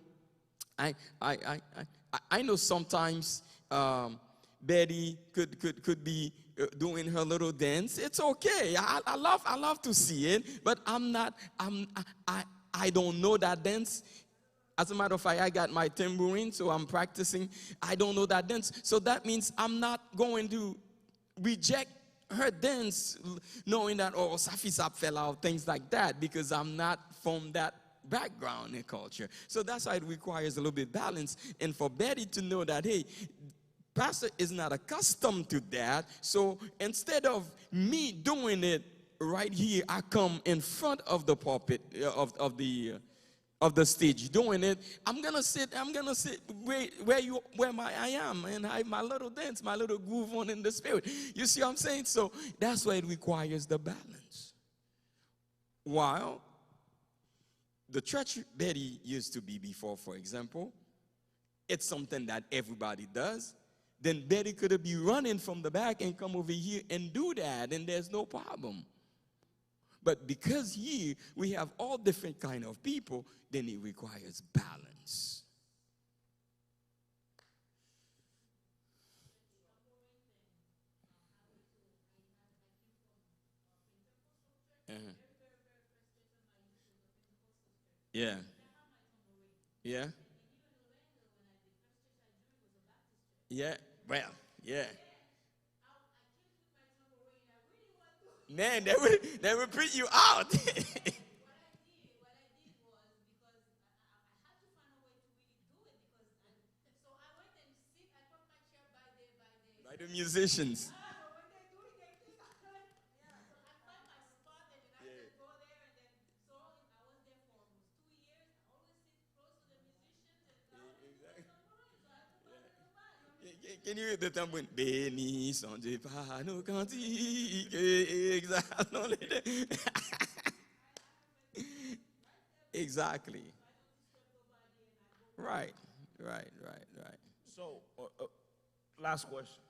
sometimes Betty could be doing her little dance. It's okay. I love to see it, but I don't know that dance. As a matter of fact, I got my tambourine, so I'm practicing. I don't know that dance. So that means I'm not going to reject her dance, knowing that, oh, Safi Sap fell out, things like that, because I'm not from that background and culture. So that's why it requires a little bit of balance. And for Betty to know that, hey, Pastor is not accustomed to that. So instead of me doing it right here, I come in front of the pulpit of the stage doing it. I'm gonna sit where I am and have my little dance, my little groove on in the spirit. You see what I'm saying? So that's why it requires the balance. While the church Betty used to be before, for example, it's something that everybody does. Then Betty could be running from the back and come over here and do that, and there's no problem. But because here we have all different kind of people, then it requires balance. Uh-huh. Yeah. Yeah. Yeah. Well, yeah. Man, they will put you out. musicians. Can you hear the tambourine? Béni sont Dieu par nos cantiques. Exactly. Exactly. Right, right, right, right. So, last question.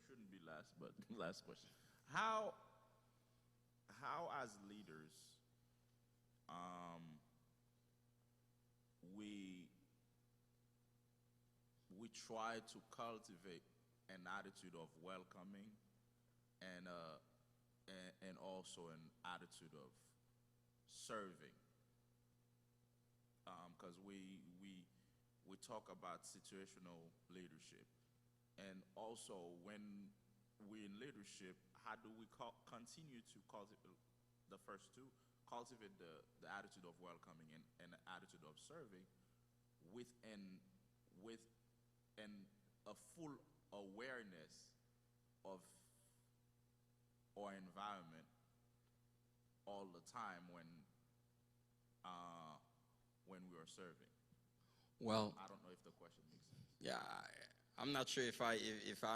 Shouldn't be last, but last question. How as leaders, we try to cultivate an attitude of welcoming and also an attitude of serving, because we talk about situational leadership, and also when we're in leadership, how do we continue to cultivate the first two, cultivate the attitude of welcoming and the attitude of serving with a full awareness of our environment all the time when we are serving. Well, I don't know if the question makes sense. yeah, I'm not sure if I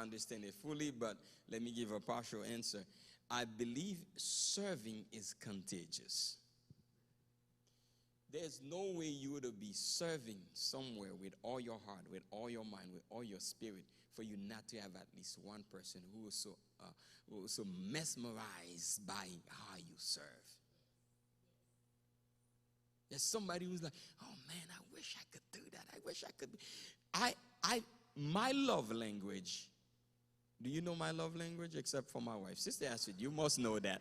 understand it fully, but let me give a partial answer. I believe serving is contagious. There's no way you would be serving somewhere with all your heart, with all your mind, with all your spirit, for you not to have at least one person who is so mesmerized by how you serve. There's somebody who's like, oh man, I wish I could do that. I wish I could. My love language. Do you know my love language except for my wife? Sister Astrid, you must know that.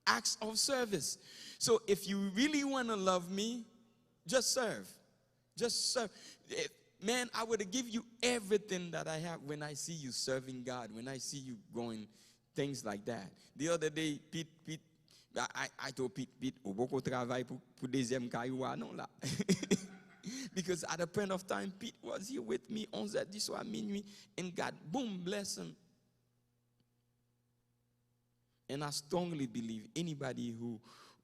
Acts of service. So if you really want to love me, just serve. Just serve. Man, I would give you everything that I have when I see you serving God, when I see you going, things like that. The other day, Pete, I told Pete, ou beaucoup travail pour deuxième caillou, non là. Because at a point of time, Pete was here with me, 11h10 soir, minuit, and God, boom, bless him. And I strongly believe anybody who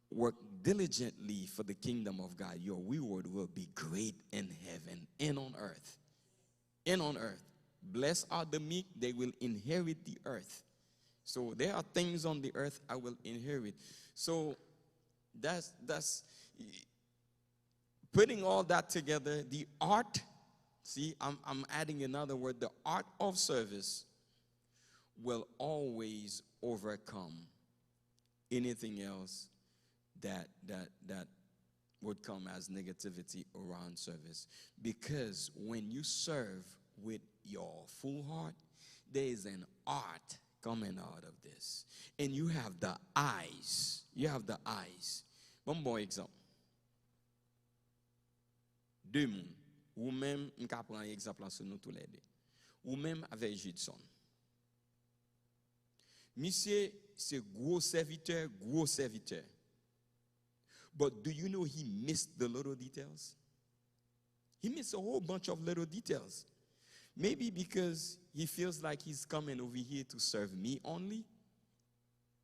work diligently for the kingdom of God, your reward will be great in heaven and on earth. And on earth. Blessed are the meek, they will inherit the earth. So there are things on the earth I will inherit. So that's putting all that together, the art, see, I'm adding another word, the art of service will always overcome anything else that would come as negativity around service. Because when you serve with your full heart, there is an art coming out of this. And you have the eyes. You have the eyes. One more example. Deux moun. Ou même, je vais prendre un exemple sur nous tous les deux. Ou même avec Judson. Monsieur, c'est gros serviteur. But do you know he missed the little details? He missed a whole bunch of little details. Maybe because he feels like he's coming over here to serve me only.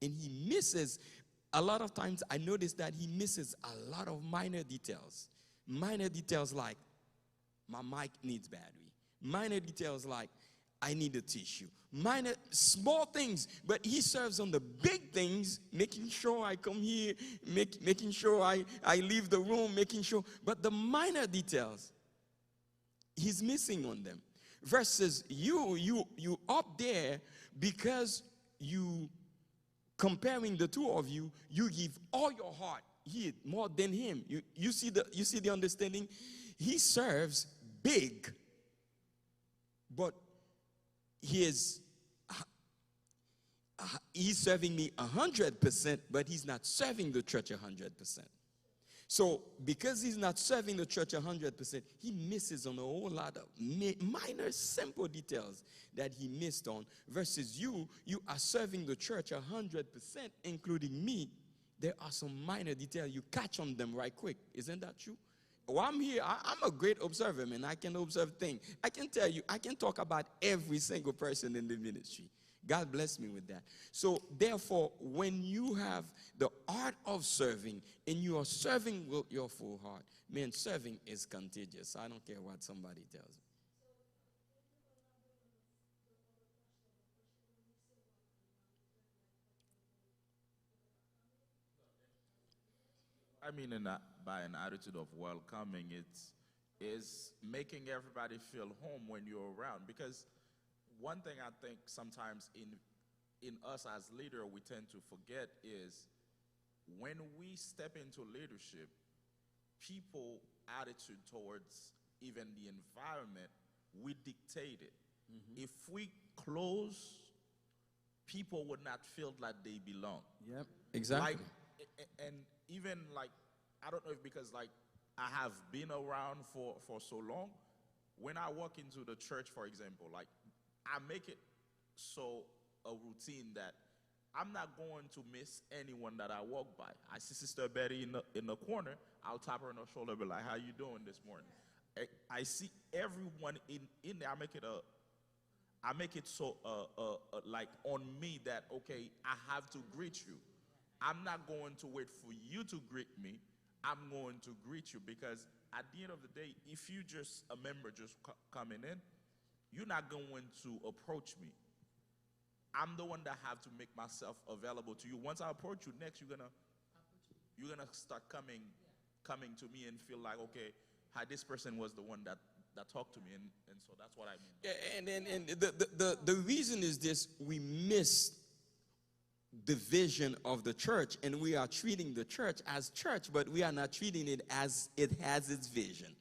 And he misses, a lot of times I notice that he misses a lot of minor details. Minor details like, my mic needs battery. Minor details like, I need a tissue. Minor, small things, but he serves on the big things, making sure I come here, making sure I leave the room, making sure. But the minor details, he's missing on them. Versus you up there, because you, comparing the two of you, you give all your heart here more than him. You see the understanding? He serves big, but he's serving me 100%, but he's not serving the church 100%. So because he's not serving the church 100%, he misses on a whole lot of minor, simple details that he missed on. Versus you are serving the church 100%, including me. There are some minor details. You catch on them right quick. Isn't that true? while I'm here, I'm a great observer, man. I can observe things. I can tell you, I can talk about every single person in the ministry. God bless me with that. So, therefore, when you have the art of serving and you are serving with your full heart, man, serving is contagious. I don't care what somebody tells me. I mean, by an attitude of welcoming, it's is making everybody feel home when you're around. Because one thing I think sometimes in us as leader we tend to forget is when we step into leadership, people attitude towards even the environment, we dictate it. If we close, people would not feel like they belong. Yep, exactly. Like, and even like, I don't know if because like I have been around for so long, when I walk into the church, for example, like I make it so a routine that I'm not going to miss anyone that I walk by. I see Sister Betty in the corner, I'll tap her on the shoulder, be like, how you doing this morning? I see everyone in there. I make it so like on me that, okay, I have to greet you. I'm not going to wait for you to greet me. I'm going to greet you because at the end of the day, if you just a member just coming in, you're not going to approach me. I'm the one that have to make myself available to you. Once I approach you next, you're gonna start coming to me and feel like, okay, how this person was the one that talked to me, and so that's what I mean. Yeah, and the reason is this: we miss the vision of the church, and we are treating the church as church, but we are not treating it as it has its vision.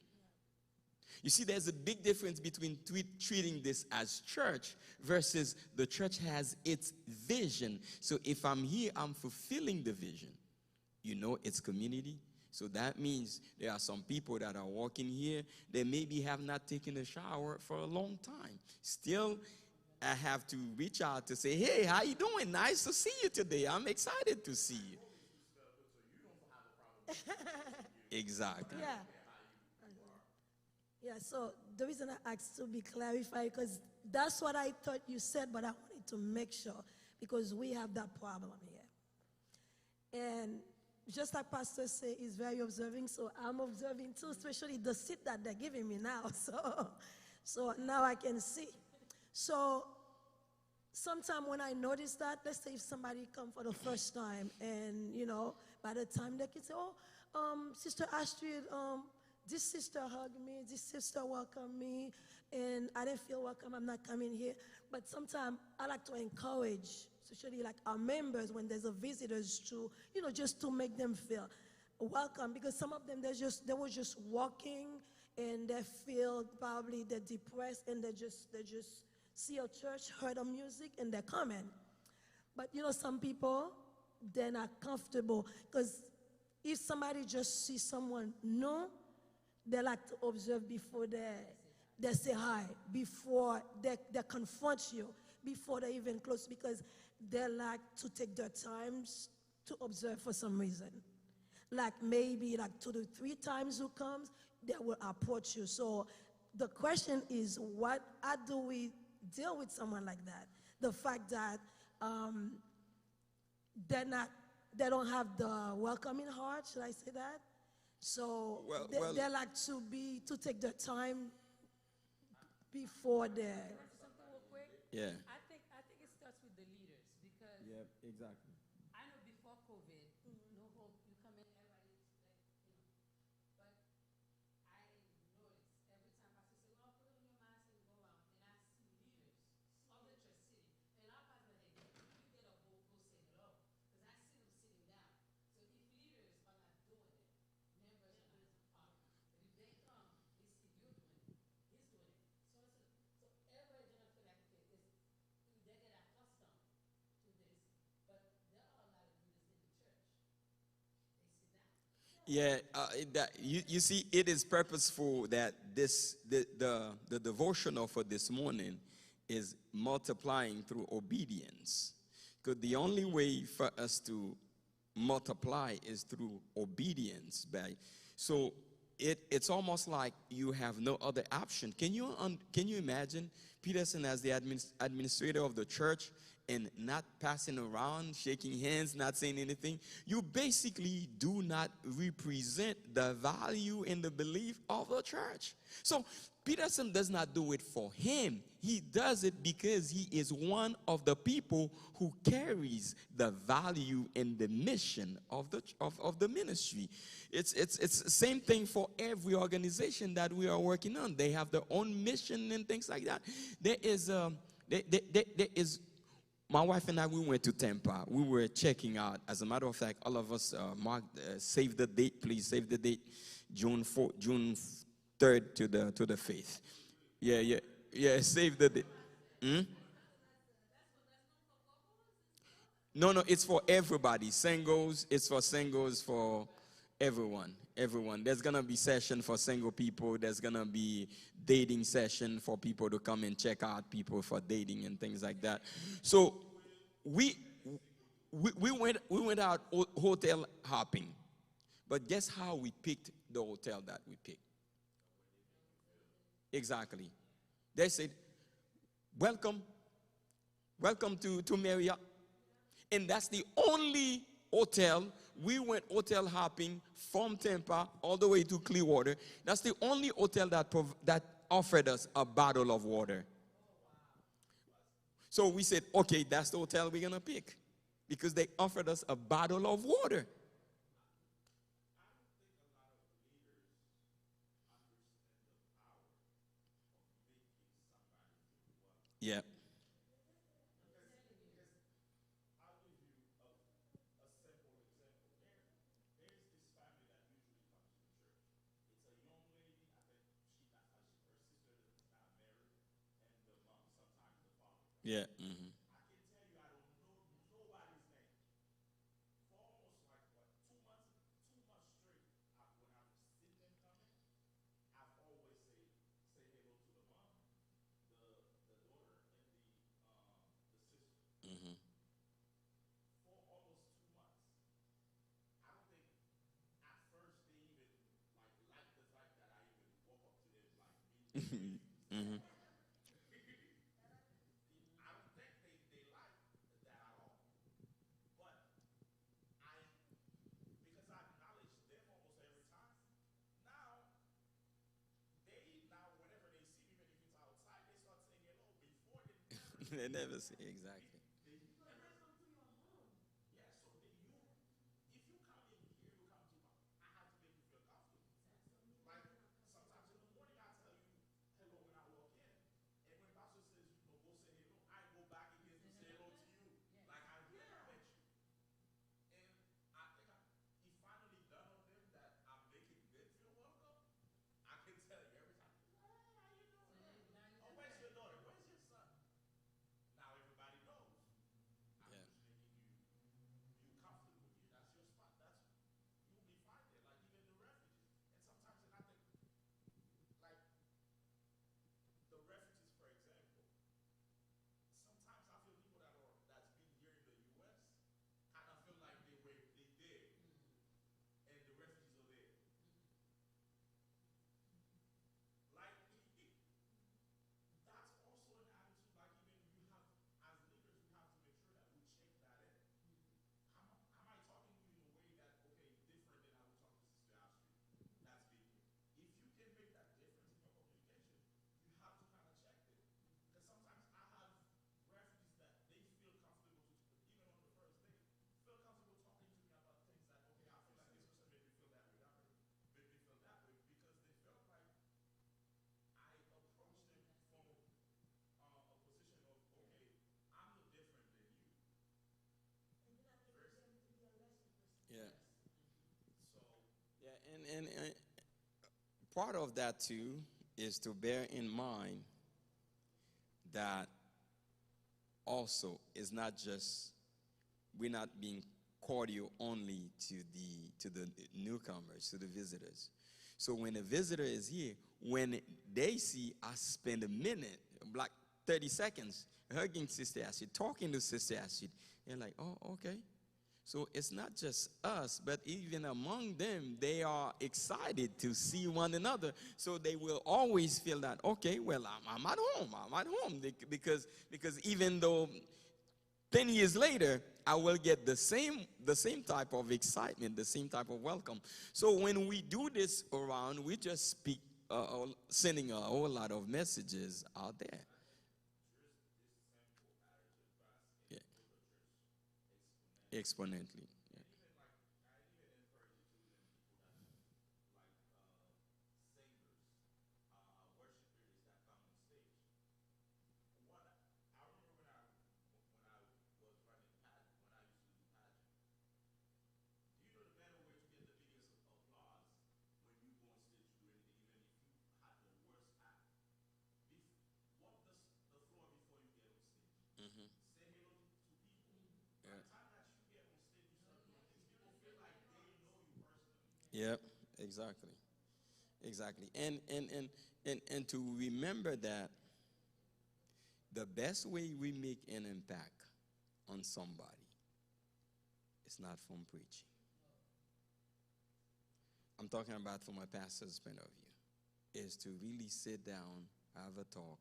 You see, there's a big difference between treating this as church versus the church has its vision. So if I'm here, I'm fulfilling the vision. You know, it's community. So that means there are some people that are walking here, they maybe have not taken a shower for a long time. Still, I have to reach out to say, hey, how you doing? Nice to see you today. I'm excited to see you. Exactly. Yeah. Yeah, so the reason I asked to be clarified, because that's what I thought you said, but I wanted to make sure, because we have that problem here. And just like Pastor say, he's very observing, so I'm observing too, especially the seat that they're giving me now. So now I can see. So sometime when I notice that, let's say if somebody come for the first time, and by the time they can say, Sister Astrid, this sister hugged me, this sister welcomed me, and I didn't feel welcome, I'm not coming here. But sometimes I like to encourage, especially like our members when there's a visitors to, just to make them feel welcome, because some of them, they were just walking and they feel probably they're depressed and they just see a church, heard the music, and they're coming. But some people, they're not comfortable, because if somebody just sees someone new, they like to observe before they say hi, before they confront you, before they even close, because they like to take their times to observe for some reason. Like maybe like 2 to 3 times who comes, they will approach you. So the question is, how do we deal with someone like that? The fact that they don't have the welcoming heart, should I say that? So they like to take their time before they. Yeah. I think it starts with the leaders, because exactly. I know before COVID, no hope, you come in, everybody, but I noticed every time Pastor say, well, put on your mask and go out, and I see leaders of the church sitting, and I pass my head, you get a whole close say hello, because I see them sitting down. So if leaders are not doing it, members are not part. But if they come, they see you doing it, he's doing it. So everybody's gonna feel like, okay, they get accustomed to this. But there are a lot of leaders in the church. They sit down. Yeah, you see, it is purposeful that the devotional for this morning is multiplying through obedience. Because the only way for us to multiply is through obedience. So it's almost like you have no other option. Can you imagine Peterson as the administrator of the church and not passing around, shaking hands, not saying anything? You basically do not represent the value and the belief of the church. So Peterson does not do it for him. He does it because he is one of the people who carries the value and the mission of the ministry. It's the same thing for every organization that we are working on. They have their own mission and things like that. There is my wife and I, we went to Tampa. We were checking out. As a matter of fact, all of us save the date, please save the date, June 3rd to the 5th. Yeah, save the date. No, it's for everybody. Singles, it's for singles, for everyone. There's gonna be session for single people. There's gonna be dating session for people to come and check out people for dating and things like that. So we went out hotel hopping, but guess how we picked the hotel that we picked? Exactly. They said, "Welcome to Marriott," and that's the only hotel. We went hotel hopping from Tampa all the way to Clearwater. That's the only hotel that offered us a bottle of water. So we said, okay, that's the hotel we're going to pick because they offered us a bottle of water. Yeah. Yeah. Mm-hmm. Mm-hmm. They never say exactly. Yeah. Yeah. Yeah, and part of that too is to bear in mind that also is not just we're not being cordial only to the newcomers, to the visitors. So when a visitor is here, when they see us spend a minute, like 30 seconds, hugging Sister Acid, talking to Sister Acid, they're like, oh, okay. So it's not just us, but even among them, they are excited to see one another. So they will always feel that, okay, well, I'm at home. I'm at home. Because even though 10 years later, I will get the same type of excitement, the same type of welcome. So when we do this around, we just speak, sending a whole lot of messages out there. Yeah. Exponentially. Yeah. Mhm. Yeah. Yep, exactly. Exactly. And to remember that the best way we make an impact on somebody is not from preaching. I'm talking about from a pastor's point of view, is to really sit down, have a talk.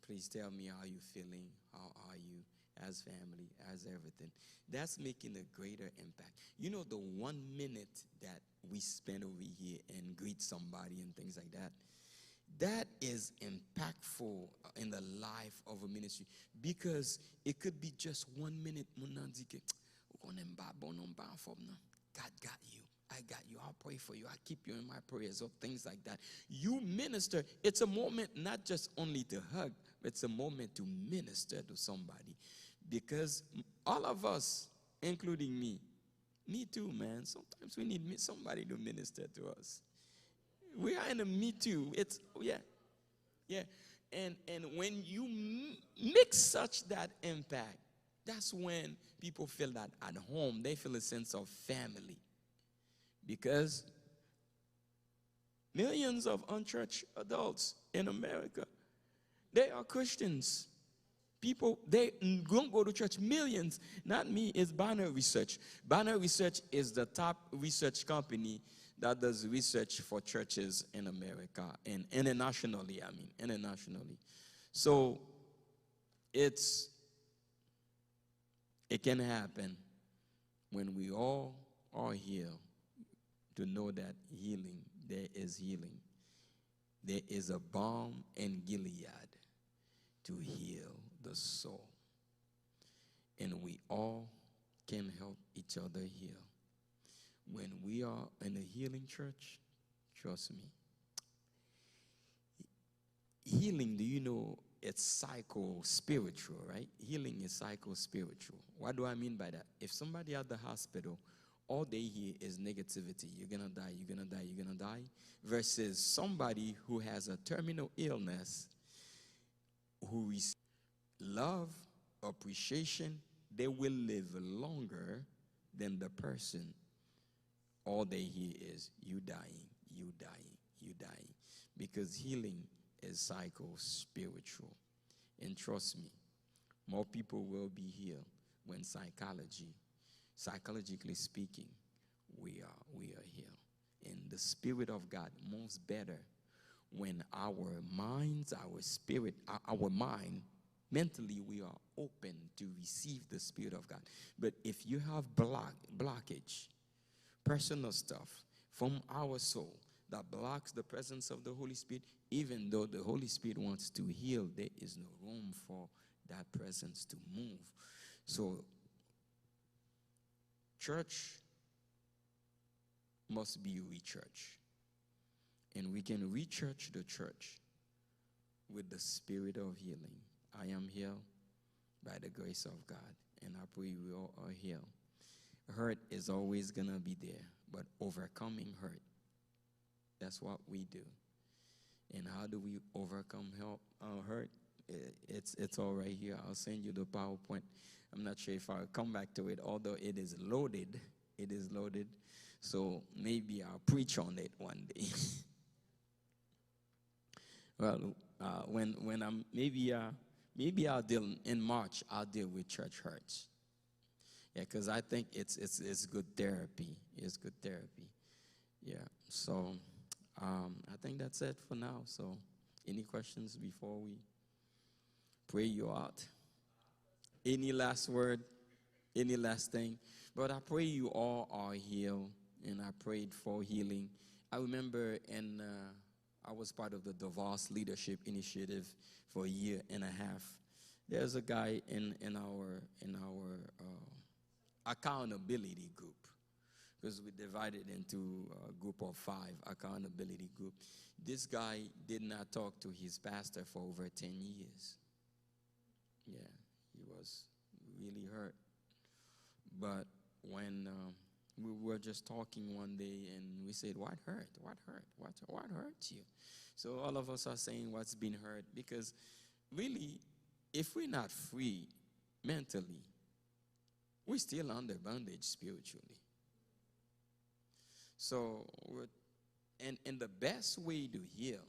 Please tell me how you feeling, how are you as family, as everything. That's making a greater impact. You know, the 1 minute that we spend over here and greet somebody and things like that, that is impactful in the life of a ministry, because it could be just 1 minute. God got you. I got you. I'll pray for you. I keep you in my prayers, or things like that. You minister. It's a moment not just only to hug, but it's a moment to minister to somebody. Because all of us, including me too, man, sometimes we need somebody to minister to us. We are in a me too. It's, yeah, yeah. And when you mix such that impact, that's when people feel that at home. They feel a sense of family. Because millions of unchurched adults in America, they are Christians. People, they don't go to church. Millions. Not me, it's Banner Research. Banner Research is the top research company that does research for churches in America and internationally, internationally. So it can happen when we all are here to know that healing, there is healing. There is a balm in Gilead to heal the soul. And we all can help each other heal. When we are in a healing church, trust me, healing, do you know, it's psycho-spiritual, right? Healing is psycho-spiritual. What do I mean by that? If somebody at the hospital, all they hear is negativity. You're going to die, you're going to die, you're going to die. Versus somebody who has a terminal illness, who is love, appreciation, they will live longer than the person. All they hear is you dying, you dying, you dying. Because healing is psycho-spiritual. And trust me, more people will be healed when psychologically speaking, we are healed. And the Spirit of God moves better when our minds, our spirit, our mind, mentally we are open to receive the Spirit of God. But if you have blockage, personal stuff from our soul that blocks the presence of the Holy Spirit, even though the Holy Spirit wants to heal, there is no room for that presence to move. So church must be re-church. And we can re-church the church with the spirit of healing. I am healed by the grace of God, and I pray we all are healed. Hurt is always going to be there, but overcoming hurt, that's what we do. And how do we overcome hurt? It's all right here. I'll send you the PowerPoint. I'm not sure if I'll come back to it, although it is loaded. It is loaded. So maybe I'll preach on it one day. Well, when I'm maybe I'll deal in March. I'll deal with church hurts. Yeah, because I think it's good therapy. It's good therapy. Yeah. So I think that's it for now. So any questions before we pray you out? Any last word? Any last thing? But I pray you all are healed, and I prayed for healing. I remember I was part of the Divorce Leadership Initiative for a year and a half. There's a guy in our accountability group, because we divided into a group of 5 accountability group. This guy did not talk to his pastor for over 10 years. Yeah, he was really hurt. But when we were just talking one day, and we said, what hurt? What hurt? What hurt you? So all of us are saying what's been hurt, because really, if we're not free mentally, we're still under bondage spiritually. So, and the best way to heal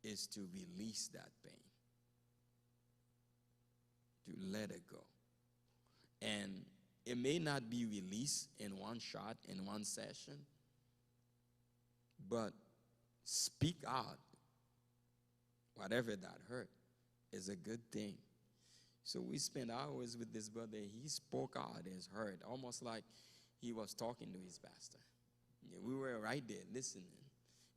is to release that pain, to let it go. And it may not be released in one shot, in one session, but speak out. Whatever that hurt is a good thing. So we spent hours with this brother. He spoke out his hurt, almost like he was talking to his pastor. Yeah, we were right there listening.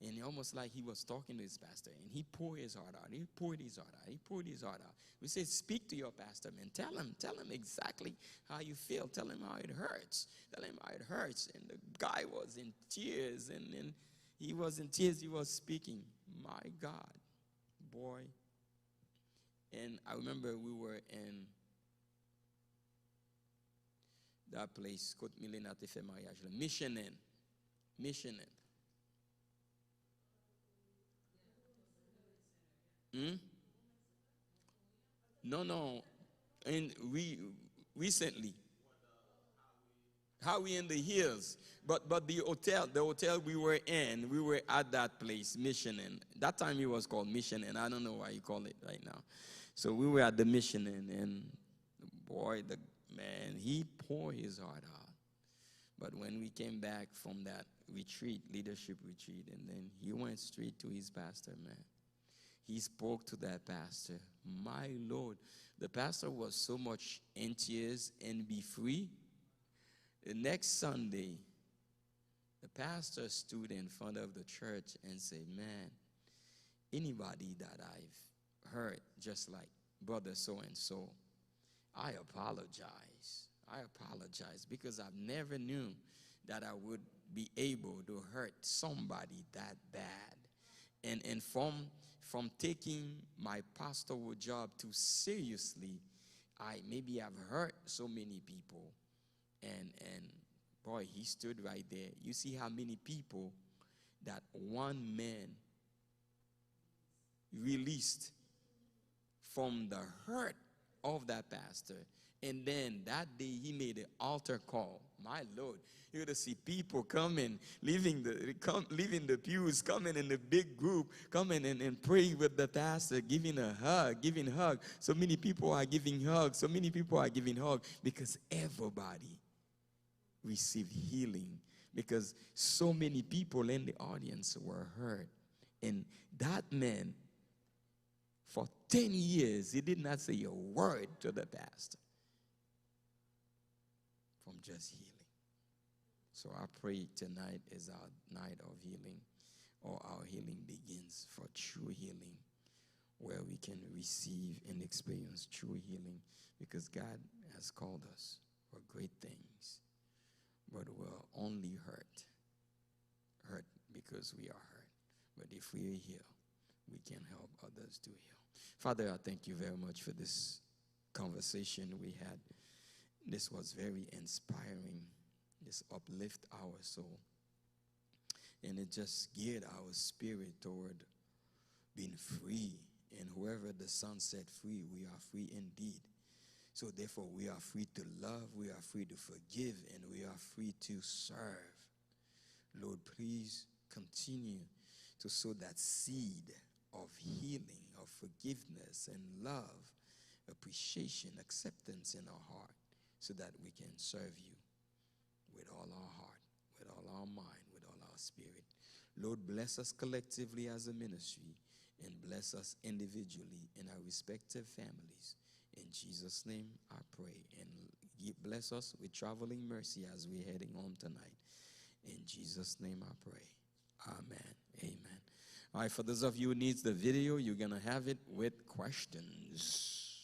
And almost like he was talking to his pastor. And he poured his heart out. He poured his heart out. He poured his heart out. We said, speak to your pastor, man. Tell him exactly how you feel. Tell him how it hurts. Tell him how it hurts. And the guy was in tears. And he was in tears. He was speaking. My God, boy. And I remember we were in that place, Côte Milena te fait mariage, Mission No. And we recently, how we in the hills. But the hotel we were at that place, Mission Inn. That time it was called Mission Inn. I don't know why you call it right now. So we were at the Mission Inn, and boy, the man, he poured his heart out. But when we came back from that retreat, leadership retreat, and then he went straight to his pastor, man. He spoke to that pastor. My Lord, the pastor was so much in tears and be free. The next Sunday, the pastor stood in front of the church and said, man, anybody that I've hurt, just like brother so-and-so, I apologize. I apologize, because I've never knew that I would be able to hurt somebody that bad. And from taking my pastoral job too seriously, I've hurt so many people. And boy, he stood right there. You see how many people that one man released from the hurt of that pastor. And then that day he made an altar call. My Lord, you would see people coming, leaving the pews, coming in the big group, coming and praying with the pastor, giving hug. So many people are giving hugs. So many people are giving hugs because everybody received healing, because so many people in the audience were hurt. And that man, for 10 years, he did not say a word to the pastor from just healing. So I pray tonight is our night of healing, or our healing begins for true healing, where we can receive and experience true healing, because God has called us for great things, but we're only hurt because we are hurt. But if we are healed, we can help others to heal. Father, I thank you very much for this conversation we had. This was very inspiring. This uplift our soul. And it just geared our spirit toward being free. And whoever the Son set free, we are free indeed. So therefore, we are free to love, we are free to forgive, and we are free to serve. Lord, please continue to sow that seed of healing, of forgiveness and love, appreciation, acceptance in our heart, so that we can serve you with all our heart, with all our mind, with all our spirit. Lord, bless us collectively as a ministry and bless us individually in our respective families. In Jesus' name I pray. And bless us with traveling mercy as we're heading home tonight. In Jesus' name I pray. Amen. Amen. All right, for those of you who needs the video, you're going to have it with questions.